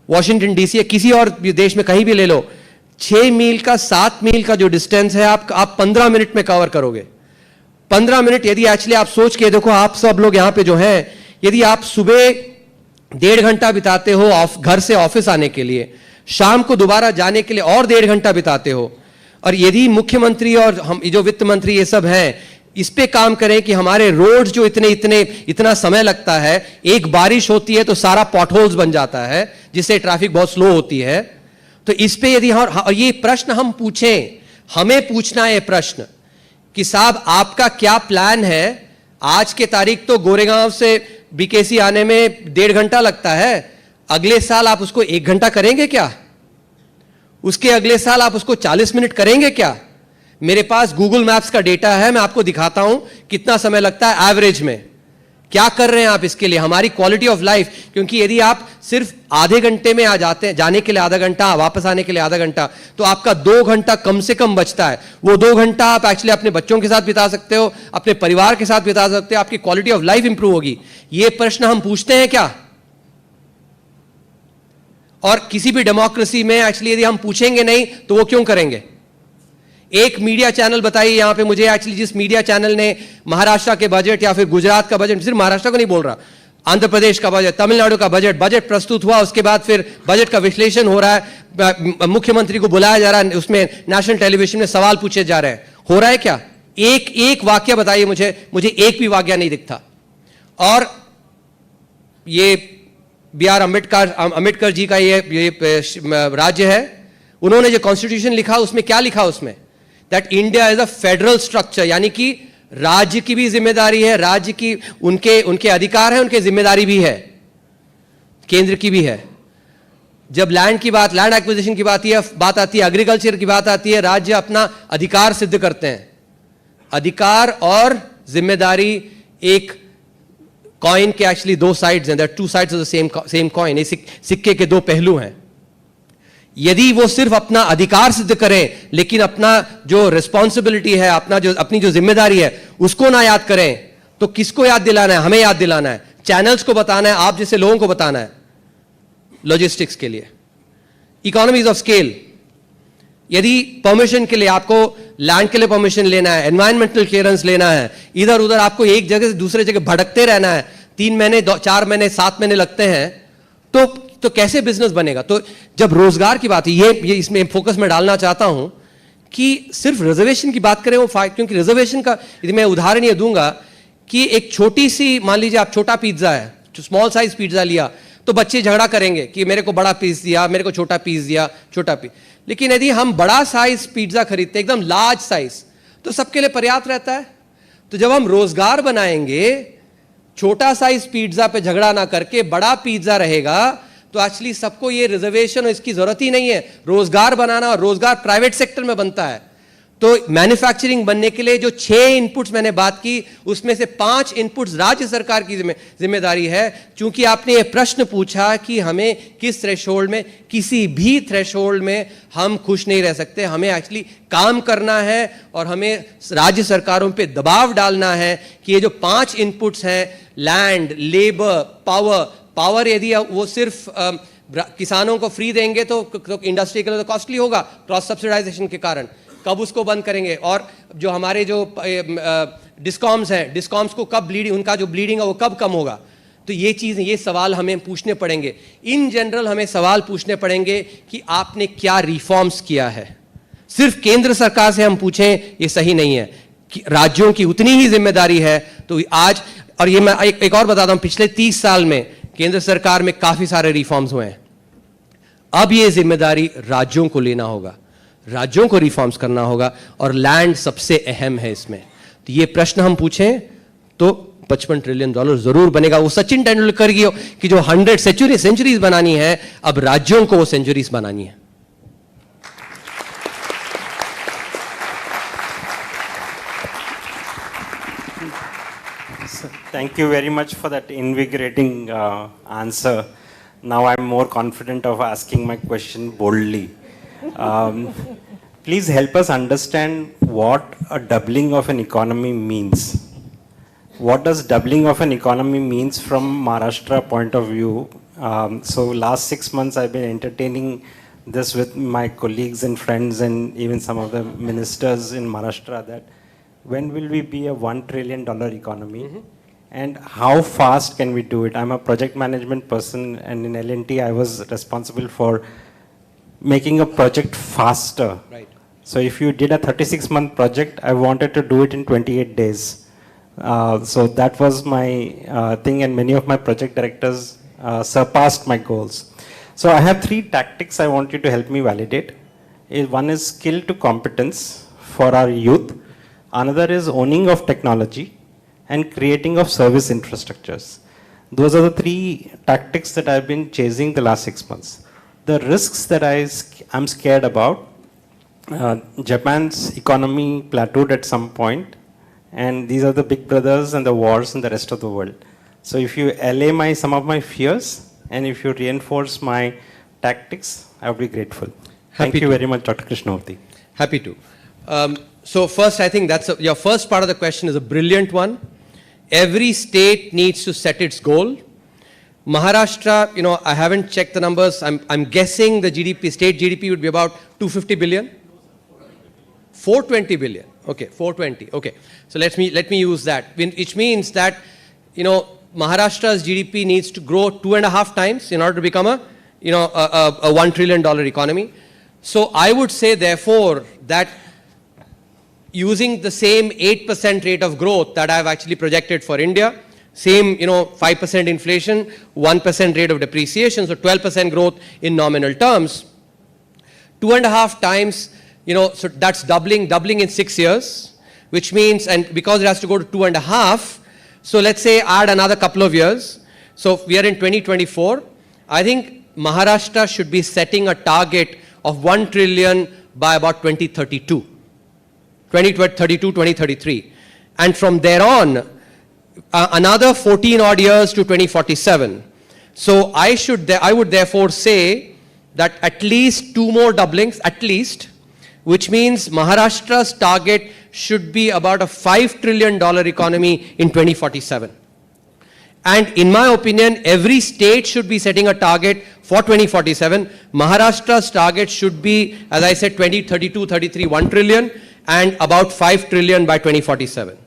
वॉशिंगटन डीसी या किसी और देश में कहीं भी ले लो, 6 मील का 7 मील का जो डिस्टेंस है आप 15 मिनट में कवर करोगे. 15 मिनट. यदि एक्चुअली आप सोच के देखो, आप सब लोग यहां पे जो हैं, यदि आप सुबह 1.5 घंटा बिताते हो घर से ऑफिस आने के लिए, शाम को दोबारा जाने के लिए और 1.5 घंटा बिताते हो, और यदि मुख्यमंत्री और हम जो वित्त मंत्री ये सब हैं, इस पे काम करें कि हमारे रोड्स जो इतना समय लगता है, एक बारिश होती है तो सारा पॉटहोल्स बन जाता है जिससे ट्रैफिक बहुत स्लो होती है. तो इस पे यदि ये प्रश्न हम पूछें, हमें पूछना है प्रश्न कि साहब आपका क्या प्लान है. आज के तारीख तो गोरेगांव से बीकेसी आने में 1.5 घंटा लगता है. अगले साल आप उसको 1 घंटा करेंगे क्या? उसके अगले साल आप उसको 40 मिनट करेंगे क्या? मेरे पास गूगल मैप्स का डेटा है, मैं आपको दिखाता हूं कितना समय लगता है एवरेज में. क्या कर रहे हैं आप इसके लिए? हमारी क्वालिटी ऑफ लाइफ. क्योंकि यदि आप सिर्फ आधे घंटे में आ जाते हैं, जाने के लिए आधा घंटा, वापस आने के लिए आधा घंटा, तो आपका 2 घंटा कम से कम बचता है. वो 2 घंटा आप एक्चुअली अपने बच्चों के साथ बिता सकते हो, अपने परिवार के साथ बिता सकते हो, आपकी क्वालिटी ऑफ लाइफ इंप्रूव होगी. ये प्रश्न हम पूछते हैं क्या? और किसी भी डेमोक्रेसी में एक्चुअली यदि हम पूछेंगे नहीं तो वो क्यों करेंगे? एक मीडिया चैनल बताइए यहां पे मुझे, एक्चुअली जिस मीडिया चैनल ने महाराष्ट्र के बजट या फिर गुजरात का बजट, सिर्फ महाराष्ट्र को नहीं बोल रहा, आंध्र प्रदेश का बजट, तमिलनाडु का बजट प्रस्तुत हुआ, उसके बाद फिर बजट का विश्लेषण हो रहा है, मुख्यमंत्री को बुलाया जा रहा है, उसमें नेशनल टेलीविजन में सवाल पूछे जा रहे हैं. हो रहा है क्या? एक वाक्य बताइए मुझे एक भी वाक्य नहीं दिखता. और ये B.R. अम्बेडकर जी का ये राज्य है, उन्होंने जो कॉन्स्टिट्यूशन लिखा उसमें क्या लिखा? उसमें that India is a federal structure, यानी कि राज्य की भी जिम्मेदारी है, राज्य की उनके अधिकार है, उनके जिम्मेदारी भी है, केंद्र की भी है. जब लैंड एक्विजिशन की बात आती है, एग्रीकल्चर की बात आती है, राज्य अपना अधिकार सिद्ध करते हैं. अधिकार और जिम्मेदारी एक कॉइन के एक्चुअली 2 साइड्स हैं. There are 2 sides of the same coin. सिक्के के 2 पहलू हैं. यदि वो सिर्फ अपना अधिकार सिद्ध करें लेकिन अपना जो रिस्पॉन्सिबिलिटी है, अपनी जो जिम्मेदारी है उसको ना याद करें, तो किसको याद दिलाना है? हमें याद दिलाना है, चैनल्स को बताना है, आप जैसे लोगों को बताना है. लॉजिस्टिक्स के लिए इकोनॉमीज ऑफ स्केल. यदि परमिशन के लिए आपको लैंड के लिए परमिशन लेना है, एनवायरमेंटल क्लियरेंस लेना है, इधर उधर आपको एक जगह से दूसरे जगह भटकते रहना है, 3 महीने 4 महीने 7 महीने लगते हैं, तो कैसे बिजनेस बनेगा? तो जब रोजगार की बात है, ये इसमें फोकस में डालना चाहता हूं कि सिर्फ रिजर्वेशन की बात करें वो क्योंकि रिजर्वेशन का यदि मैं उदाहरण ये दूंगा कि एक छोटी सी, मान लीजिए आप छोटा पिज्जा है, स्मॉल साइज पिज्जा लिया, तो बच्चे झगड़ा करेंगे कि मेरे को बड़ा पीस दिया, मेरे को छोटा पीस दिया, छोटा पीस. लेकिन यदि हम बड़ा साइज पिज्जा खरीदते, एकदम लार्ज साइज, तो सबके लिए पर्याप्त रहता है. तो जब हम रोजगार बनाएंगे, छोटा साइज पिज्जा पे झगड़ा ना करके बड़ा पिज्जा रहेगा, तो एक्चुअली सबको ये रिजर्वेशन और इसकी जरूरत ही नहीं है. रोजगार बनाना, और रोजगार प्राइवेट सेक्टर में बनता है. तो मैन्युफैक्चरिंग बनने के लिए जो 6 इनपुट्स मैंने बात की, उसमें से 5 इनपुट्स राज्य सरकार की जिम्मेदारी है. चूंकि आपने ये प्रश्न पूछा कि हमें किस थ्रेशोल्ड में, किसी भी थ्रेशोल्ड में हम खुश नहीं रह सकते. हमें एक्चुअली काम करना है और हमें राज्य सरकारों पे दबाव डालना है कि ये जो 5 इनपुट्स हैं, लैंड, लेबर, पावर, यदि वो सिर्फ किसानों को फ्री देंगे तो इंडस्ट्री के लिए तो कॉस्टली होगा, क्रॉस सब्सिडाइजेशन के कारण. कब उसको बंद करेंगे? और जो हमारे जो डिस्कॉम्स हैं, डिस्कॉम्स को कब उनका जो ब्लीडिंग है वो कब कम होगा? तो ये चीज़, ये सवाल हमें पूछने पड़ेंगे. इन जनरल हमें सवाल पूछने पड़ेंगे कि आपने क्या रिफॉर्म्स किया है. सिर्फ केंद्र सरकार से हम पूछें ये सही नहीं है, कि राज्यों की उतनी ही जिम्मेदारी है. तो आज, और ये मैं एक और बताता हूं, पिछले 30 साल में केंद्र सरकार में काफी सारे रिफॉर्म्स हुए हैं. अब ये जिम्मेदारी राज्यों को लेना होगा, राज्यों को रिफॉर्म्स करना होगा, और लैंड सबसे अहम है इसमें. तो ये प्रश्न हम पूछें तो $55 ट्रिलियन जरूर बनेगा. वो सचिन तेंदुलकर की जो 100 सेंचुरीज बनानी है, अब राज्यों को वो सेंचुरीज बनानी है. Thank you very much for that invigorating answer. Now I'm more confident of asking my question boldly. Please help us understand what a doubling of an economy means. What does doubling of an economy means from Maharashtra point of view? So last 6 months I've been entertaining this with my colleagues and friends and even some of the ministers in Maharashtra that when will we be a $1 trillion economy? And how fast can we do it? I'm a project management person, and in L&T I was responsible for making a project faster. Right. So if you did a 36-month project, I wanted to do it in 28 days. So that was my thing, and many of my project directors surpassed my goals. So I have 3 tactics I want you to help me validate. One is skill to competence for our youth. Another is owning of technology and creating of service infrastructures. Those are the 3 tactics that I've been chasing the last 6 months. The risks that I'm scared about, Japan's economy plateaued at some point, and these are the big brothers and the wars in the rest of the world. So if you allay some of my fears, and if you reinforce my tactics, I would be grateful. Thank you very much, Dr. Krishnamurthy. Happy to. So first, I think your first part of the question is a brilliant one. Every state needs to set its goal. Maharashtra, I haven't checked the numbers. I'm guessing the GDP, state GDP would be about 250 billion. 420 billion. Okay, 420. Okay. So let me use that. Which means that, Maharashtra's GDP needs to grow 2.5 times in order to become a $1 trillion economy. So I would say, therefore, that using the same 8% rate of growth that I've actually projected for India, same, 5% inflation, 1% rate of depreciation, so 12% growth in nominal terms, 2.5 times, so that's doubling in 6 years, which means, and because it has to go to 2.5, so let's say add another couple of years. So we are in 2024. I think Maharashtra should be setting a target of 1 trillion by about 2032. 2032, 2033. And from there on, another 14 odd years to 2047. So I would therefore say that at least 2 more doublings, at least, which means Maharashtra's target should be about a $5 trillion economy in 2047. And in my opinion, every state should be setting a target for 2047. Maharashtra's target should be, as I said, 2032, 33, 1 trillion, and about 5 trillion by 2047.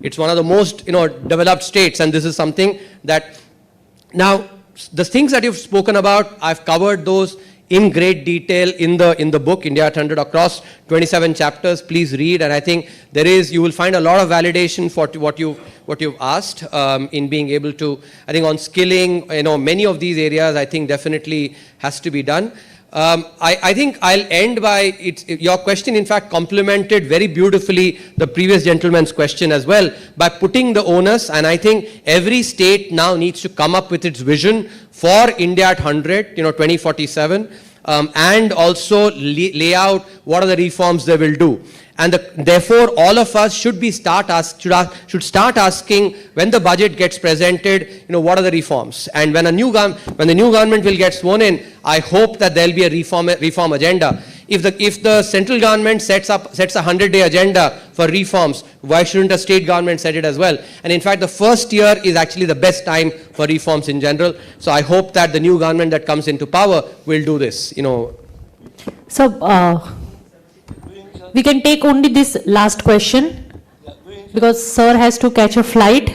It's one of the most, developed states, and this is something that, now, the things that you've spoken about, I've covered those in great detail in the book, India at 100, across 27 chapters. Please read, and I think you will find a lot of validation for what you've asked in being able to, I think on skilling, many of these areas, I think definitely has to be done. I think I'll end by, your question in fact complemented very beautifully the previous gentleman's question as well, by putting the onus, and I think every state now needs to come up with its vision for India at 100, 2047, and also lay out what are the reforms they will do. And therefore, all of us should start asking when the budget gets presented, what are the reforms? And when the new government will get sworn in, I hope that there will be a reform agenda. If the central government sets a 100-day agenda for reforms, why shouldn't a state government set it as well? And in fact, the first year is actually the best time for reforms in general. So I hope that the new government that comes into power will do this. So, we can take only this last question because sir has to catch a flight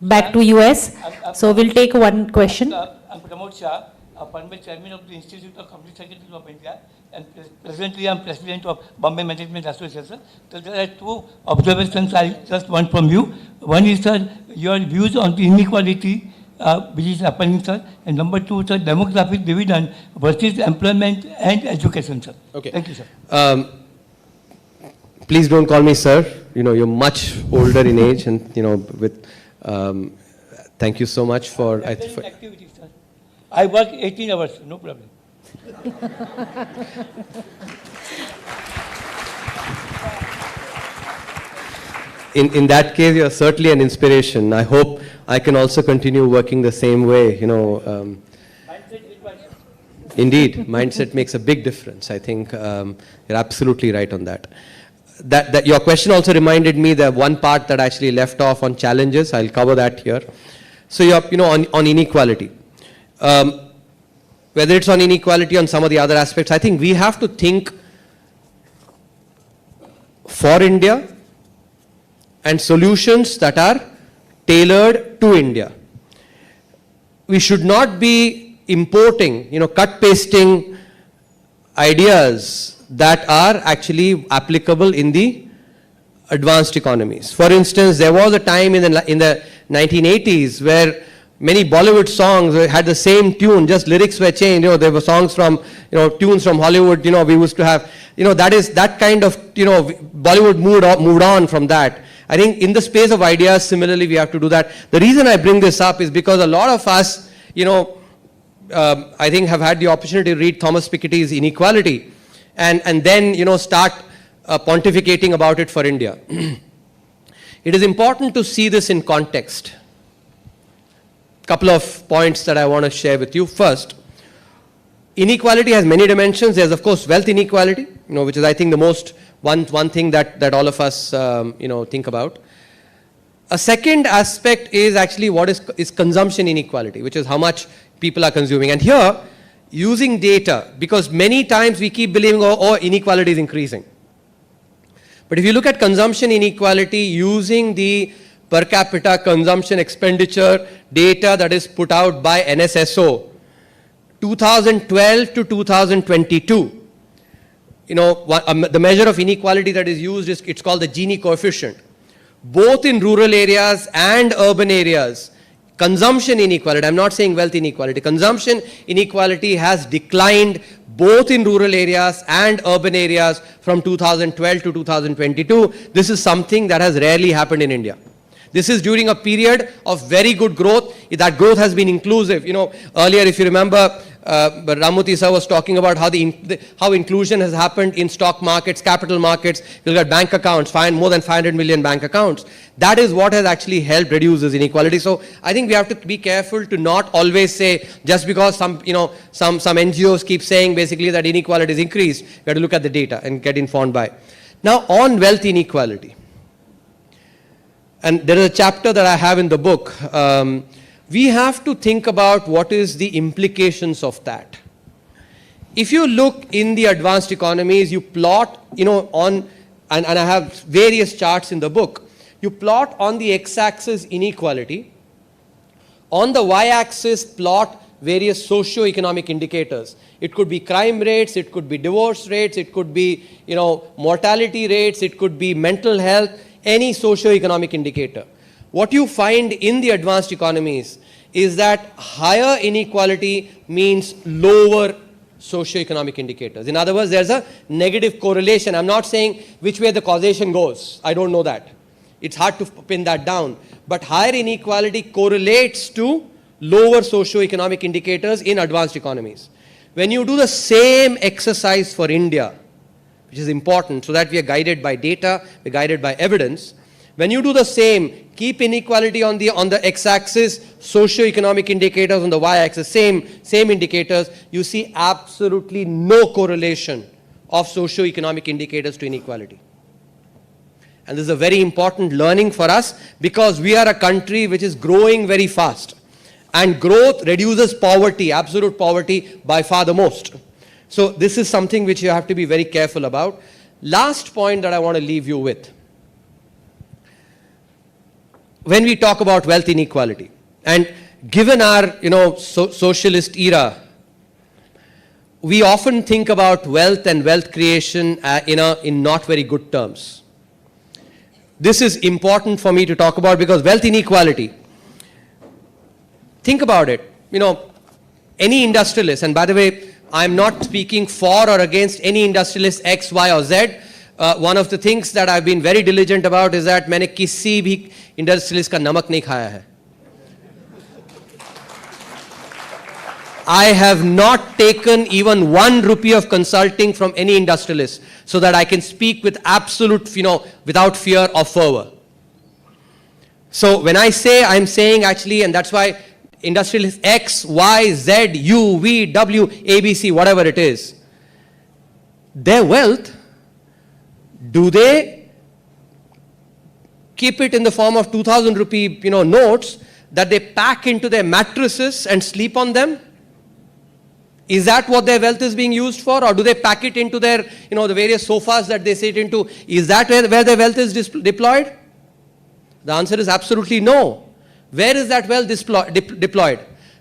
back to US. So we'll take one question. I'm Pramod Shah, former chairman of the Institute of Company Secretaries of India, and presently I'm president of Bombay Management Association. So there are 2 observations I just want from you. One is, sir, your views on the inequality which is happening, sir. And number 2, sir, demographic dividend versus employment and education, sir. Okay. Thank you, sir. Please don't call me sir. You're much older in age, and thank you so much for Activities, sir. I work 18 hours, no problem. in that case, you're certainly an inspiration. I hope I can also continue working the same way, Indeed, mindset makes a big difference. I think you're absolutely right on that. That your question also reminded me that one part that I actually left off on challenges. I'll cover that here. So on inequality, whether it's on inequality, on some of the other aspects, I think we have to think for India and solutions that are tailored to India. We should not be importing, cut pasting ideas that are actually applicable in the advanced economies. For instance, there was a time in the 1980s where many Bollywood songs had the same tune, just lyrics were changed. There were songs from, tunes from Hollywood. We used to have, that kind of, Bollywood moved on from that. I think in the space of ideas, similarly, we have to do that. The reason I bring this up is because a lot of us, I think have had the opportunity to read Thomas Piketty's Inequality and then, start pontificating about it for India. It is important to see this in context. Couple of points that I want to share with you. First, inequality has many dimensions. There's, of course, wealth inequality, which is, I think, the most one thing that all of us, think about. A second aspect is actually what is consumption inequality, which is how much people are consuming. And here, using data, because many times we keep believing, inequality is increasing. But if you look at consumption inequality using the per capita consumption expenditure data that is put out by NSSO, 2012 to 2022, the measure of inequality that is used is, it's called the Gini coefficient. Both in rural areas and urban areas, consumption inequality, I'm not saying wealth inequality, consumption inequality has declined both in rural areas and urban areas from 2012 to 2022. This is something that has rarely happened in India. This is during a period of very good growth. That growth has been inclusive. Earlier, if you remember, Ramuti sir was talking about how inclusion has happened in stock markets, capital markets. You look at bank accounts, more than 500 million bank accounts. That is what has actually helped reduce this inequality. So I think we have to be careful to not always say, just because some NGOs keep saying basically that inequality is increased, we have to look at the data and get informed by. Now, on wealth inequality. And there is a chapter that I have in the book. We have to think about what is the implications of that. If you look in the advanced economies, you plot, and I have various charts in the book. You plot on the x-axis inequality. On the y-axis, plot various socio-economic indicators. It could be crime rates, it could be divorce rates, it could be, mortality rates, it could be mental health, any socio-economic indicator. What you find in the advanced economies is that higher inequality means lower socio-economic indicators. In other words, there's a negative correlation. I'm not saying which way the causation goes. I don't know that. It's hard to pin that down. But higher inequality correlates to lower socio-economic indicators in advanced economies. When you do the same exercise for India, which is important so that we are guided by data, we're guided by evidence. When you do the same, keep inequality on the x-axis, socio-economic indicators on the y-axis, same indicators, you see absolutely no correlation of socio-economic indicators to inequality. And this is a very important learning for us because we are a country which is growing very fast. And growth reduces poverty, absolute poverty, by far the most. So this is something which you have to be very careful about. Last point that I want to leave you with. When we talk about wealth inequality, and given our socialist era, we often think about wealth and wealth creation in not very good terms. This is important for me to talk about because wealth inequality, think about it, any industrialist, and by the way, I'm not speaking for or against any industrialist X, Y or Z. One of the things that I've been very diligent about is that मैंने किसी भी industrialist का नमक नहीं खाया है. I have not taken even 1 rupee of consulting from any industrialist so that I can speak with absolute, without fear or fervor. So when I say, I'm saying actually, and that's why industrialists X, Y, Z, U, V, W, A, B, C, whatever it is, their wealth, do they keep it in the form of 2,000 rupee, notes that they pack into their mattresses and sleep on them? Is that what their wealth is being used for? Or do they pack it into their, the various sofas that they sit into? Is that where their wealth is deployed? The answer is absolutely no. Where is that wealth deployed?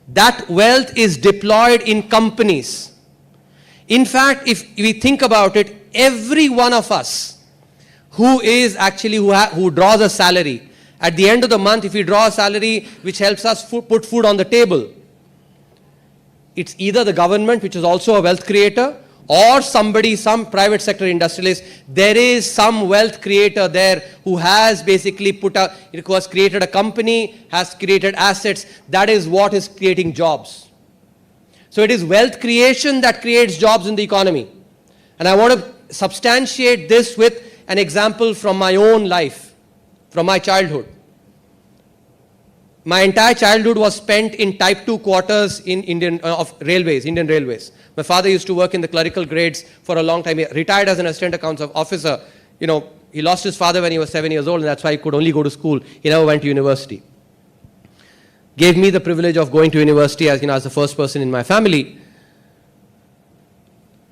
That wealth is deployed in companies. In fact, if we think about it, every one of us who draws a salary, at the end of the month, if we draw a salary which helps us put food on the table, it's either the government, which is also a wealth creator, or somebody, some private sector industrialist. There is some wealth creator there who has basically created a company, has created assets. That is what is creating jobs. So it is wealth creation that creates jobs in the economy. And I want to substantiate this with an example from my own life, from my childhood. My entire childhood was spent in type 2 quarters in Indian Railways. My father used to work in the clerical grades for a long time. He retired as an assistant accounts officer. He lost his father when he was 7 years old, and that's why he could only go to school. He never went to university. Gave me the privilege of going to university as the first person in my family.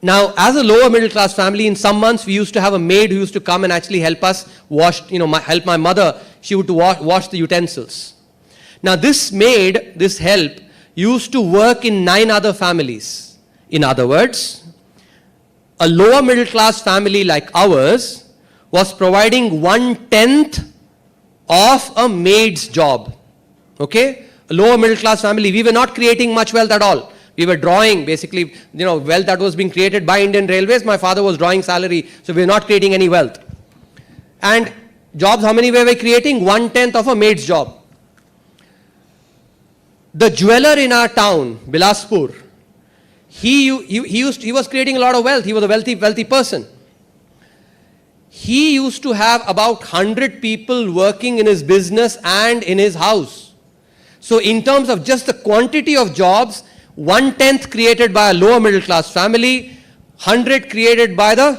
Now, as a lower middle class family, in some months we used to have a maid who used to come and actually help us wash, help my mother. She would wash the utensils. Now, this maid, this help, used to work in 9 other families. In other words, a lower middle class family like ours was providing 1/10 of a maid's job. Okay? A lower middle class family, we were not creating much wealth at all. We were drawing basically, wealth that was being created by Indian Railways. My father was drawing salary, so we were not creating any wealth. And jobs, how many were we creating? 1/10 of a maid's job. The jeweler in our town, Bilaspur, he was creating a lot of wealth. He was a wealthy person. He used to have about 100 people working in his business and in his house. So in terms of just the quantity of jobs, 1/10 created by a lower middle class family, 100 created by the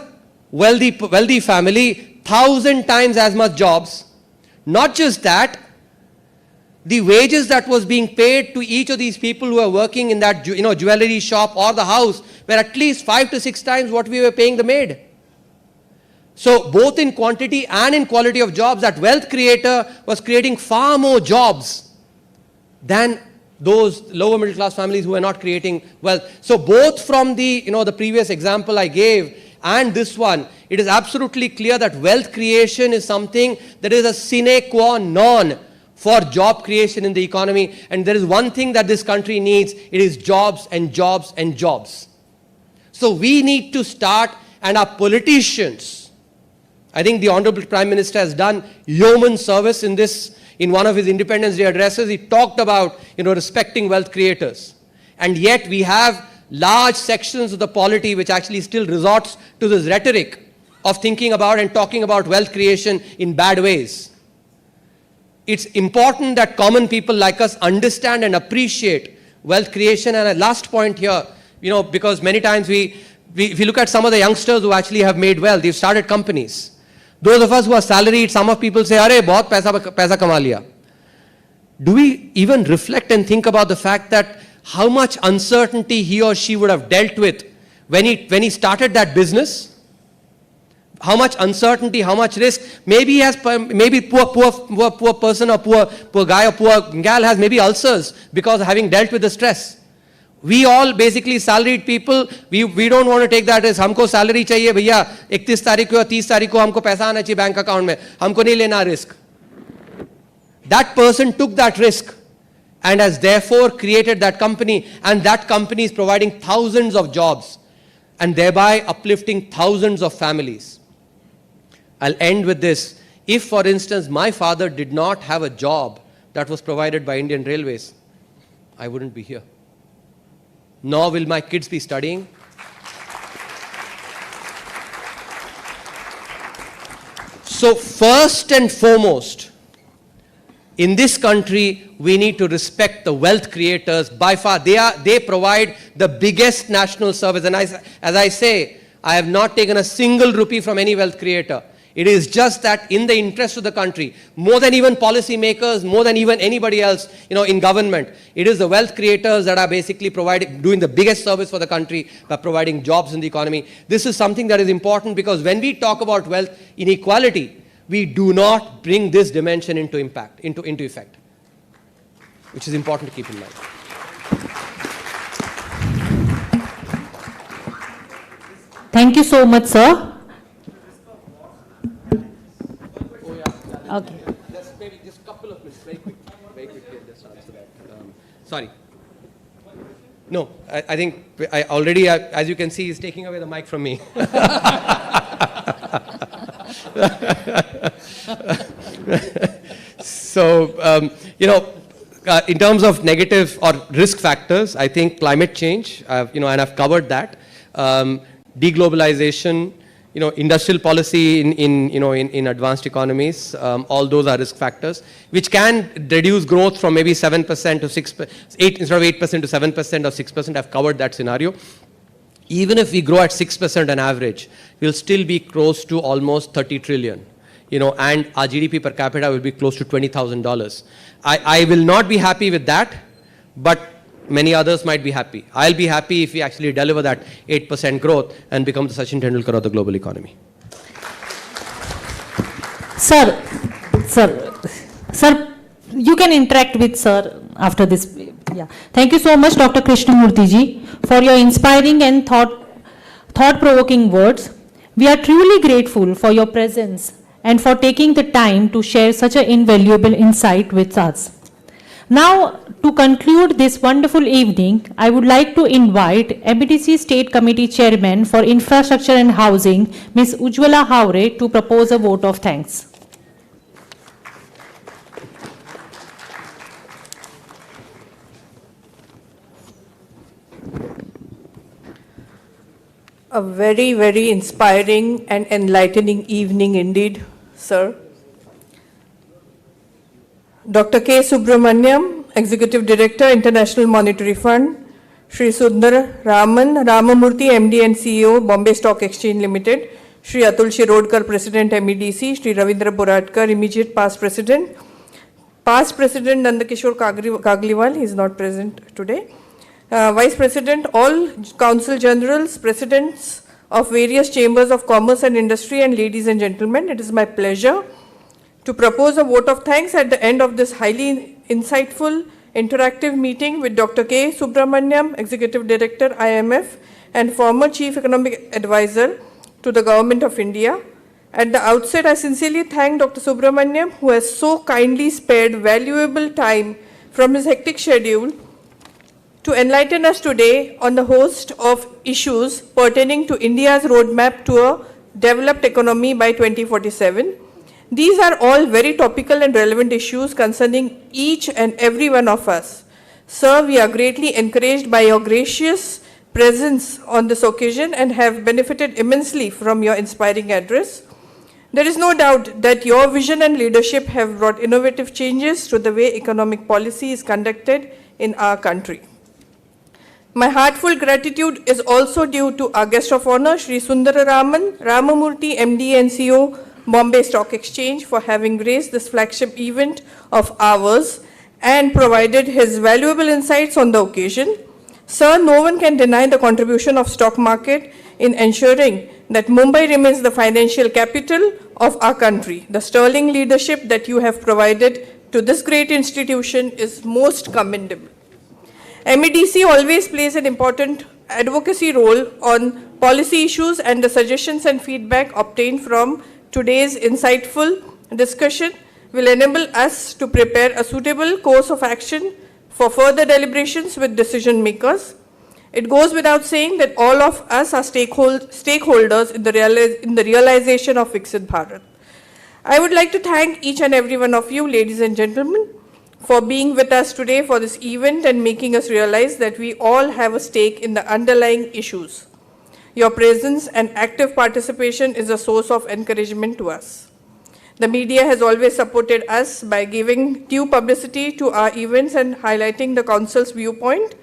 wealthy family, 1,000 times as much jobs. Not just that, the wages that was being paid to each of these people who are working in that jewelry shop or the house were at least 5 to 6 times what we were paying the maid. So both in quantity and in quality of jobs, that wealth creator was creating far more jobs than those lower middle class families who were not creating wealth. So both from the the previous example I gave and this one, it is absolutely clear that wealth creation is something that is a sine qua non for job creation in the economy. And there is one thing that this country needs, it is jobs and jobs and jobs. So we need to start, and our politicians, I think the Honorable Prime Minister has done yeoman service in this. In one of his Independence Day addresses, he talked about respecting wealth creators. And yet we have large sections of the polity which actually still resorts to this rhetoric of thinking about and talking about wealth creation in bad ways. It's important that common people like us understand and appreciate wealth creation. And a last point here, because many times if you look at some of the youngsters who actually have made wealth, they've started companies. Those of us who are salaried, some of people say, "Arey, bahut paisa kama liya." Do we even reflect and think about the fact that how much uncertainty he or she would have dealt with when he started that business? How much uncertainty, how much risk? Maybe poor person or poor guy or poor gal has maybe ulcers because of having dealt with the stress. We all basically salaried people, we don't want to take that risk. हमको salary चाहिए भैया 31 तारीख को या 30 तारीख को हमको पैसा आना चाहिए बैंक अकाउंट में, हमको नहीं लेना risk. That person took that risk and has therefore created that company, and that company is providing thousands of jobs and thereby uplifting thousands of families. I'll end with this. If, for instance, my father did not have a job that was provided by Indian Railways, I wouldn't be here. Nor will my kids be studying. So first and foremost, In this country, we need to respect the wealth creators. By far, they provide the biggest national service. And as I say, I have not taken a single rupee from any wealth creator. It is just that in the interest of the country, more than even policymakers, more than even anybody else, in government, it is the wealth creators that are basically doing the biggest service for the country by providing jobs in the economy. This is something that is important because when we talk about wealth inequality, we do not bring this dimension into effect, which is important to keep in mind. Thank you so much, sir. Okay. Maybe just a couple of minutes, very quick, just answer that. Sorry. No, I think I already, as you can see, he's taking away the mic from me. So, in terms of negative or risk factors, I think climate change, and I've covered that. Deglobalization, industrial policy in advanced economies, all those are risk factors, which can reduce growth from maybe 7% to 6%, instead of 8% to 7% or 6%. I've covered that scenario. Even if we grow at 6% on average, we'll still be close to almost 30 trillion, and our GDP per capita will be close to $20,000. I will not be happy with that, but many others might be happy. I'll be happy if we actually deliver that 8% growth and become the Sachin Tendulkar of the global economy. Sir, you can interact with sir after this. Yeah. Thank you so much, Dr. Krishnamurthy ji, for your inspiring and thought-provoking words. We are truly grateful for your presence and for taking the time to share such an invaluable insight with us. Now, to conclude this wonderful evening, I would like to invite MEDC State Committee Chairman for Infrastructure and Housing, Ms. Ujjwala Haure, to propose a vote of thanks. A very, very inspiring and enlightening evening indeed, sir. Dr. K. Subramaniam, Executive Director, International Monetary Fund, Shri Sundar Ramamurthy, MD and CEO, Bombay Stock Exchange Limited, Shri Atul Shirodkar, President, MEDC, Shri Ravindra Boratkar, immediate past President Nandakishore Kagliwal, he is not present today, Vice President, all Council Generals, Presidents of various Chambers of Commerce and Industry, and ladies and gentlemen, it is my pleasure to propose a vote of thanks at the end of this highly insightful, interactive meeting with Dr. K. Subramaniam, Executive Director, IMF, and former Chief Economic Advisor to the Government of India. At the outset, I sincerely thank Dr. Subramaniam, who has so kindly spared valuable time from his hectic schedule to enlighten us today on the host of issues pertaining to India's roadmap to a developed economy by 2047. These are all very topical and relevant issues concerning each and every one of us. Sir, we are greatly encouraged by your gracious presence on this occasion and have benefited immensely from your inspiring address. There is no doubt that your vision and leadership have brought innovative changes to the way economic policy is conducted in our country. My heartfelt gratitude is also due to our guest of honor, Shri Sundar Ramamurthy, MD and CEO, Bombay Stock Exchange, for having graced this flagship event of ours and provided his valuable insights on the occasion. Sir, no one can deny the contribution of stock market in ensuring that Mumbai remains the financial capital of our country. The sterling leadership that you have provided to this great institution is most commendable. MEDC always plays an important advocacy role on policy issues, and the suggestions and feedback obtained from today's insightful discussion will enable us to prepare a suitable course of action for further deliberations with decision makers. It goes without saying that all of us are stakeholders in the realization of Viksit Bharat. I would like to thank each and every one of you, ladies and gentlemen, for being with us today for this event and making us realize that we all have a stake in the underlying issues. Your presence and active participation is a source of encouragement to us. The media has always supported us by giving due publicity to our events and highlighting the council's viewpoint,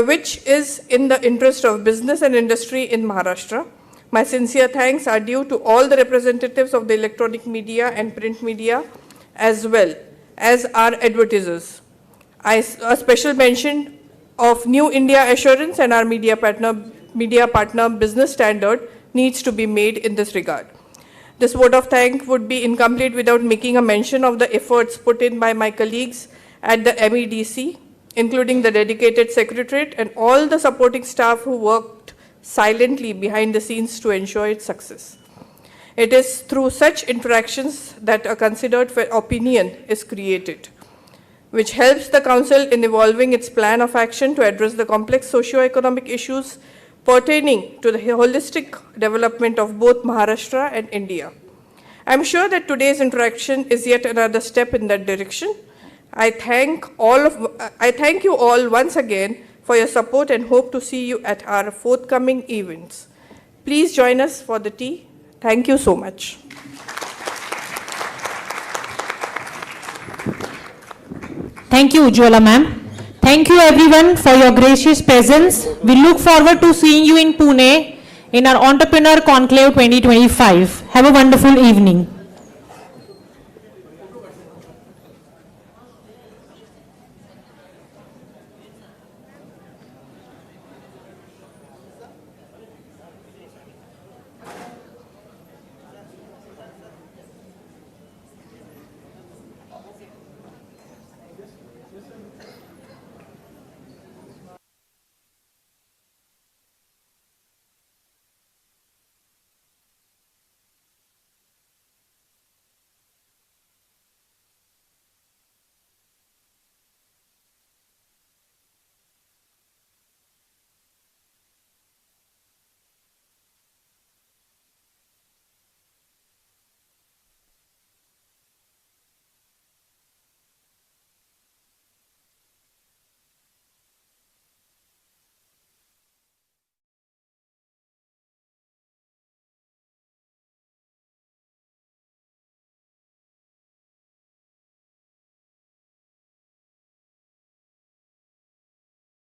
which is in the interest of business and industry in Maharashtra. My sincere thanks are due to all the representatives of the electronic media and print media, as well as our advertisers. A special mention of New India Assurance and our media partner business standard needs to be made in this regard. This vote of thanks would be incomplete without making a mention of the efforts put in by my colleagues at the MEDC, including the dedicated secretariat and all the supporting staff who worked silently behind the scenes to ensure its success. It is through such interactions that a considered opinion is created, which helps the Council in evolving its plan of action to address the complex socio-economic issues pertaining to the holistic development of both Maharashtra and India. I'm sure that today's interaction is yet another step in that direction. I thank you all once again for your support and hope to see you at our forthcoming events. Please join us for the tea. Thank you so much. Thank you, Ujjwala ma'am. Thank you everyone for your gracious presence. We look forward to seeing you in Pune in our Entrepreneur Conclave 2025. Have a wonderful evening.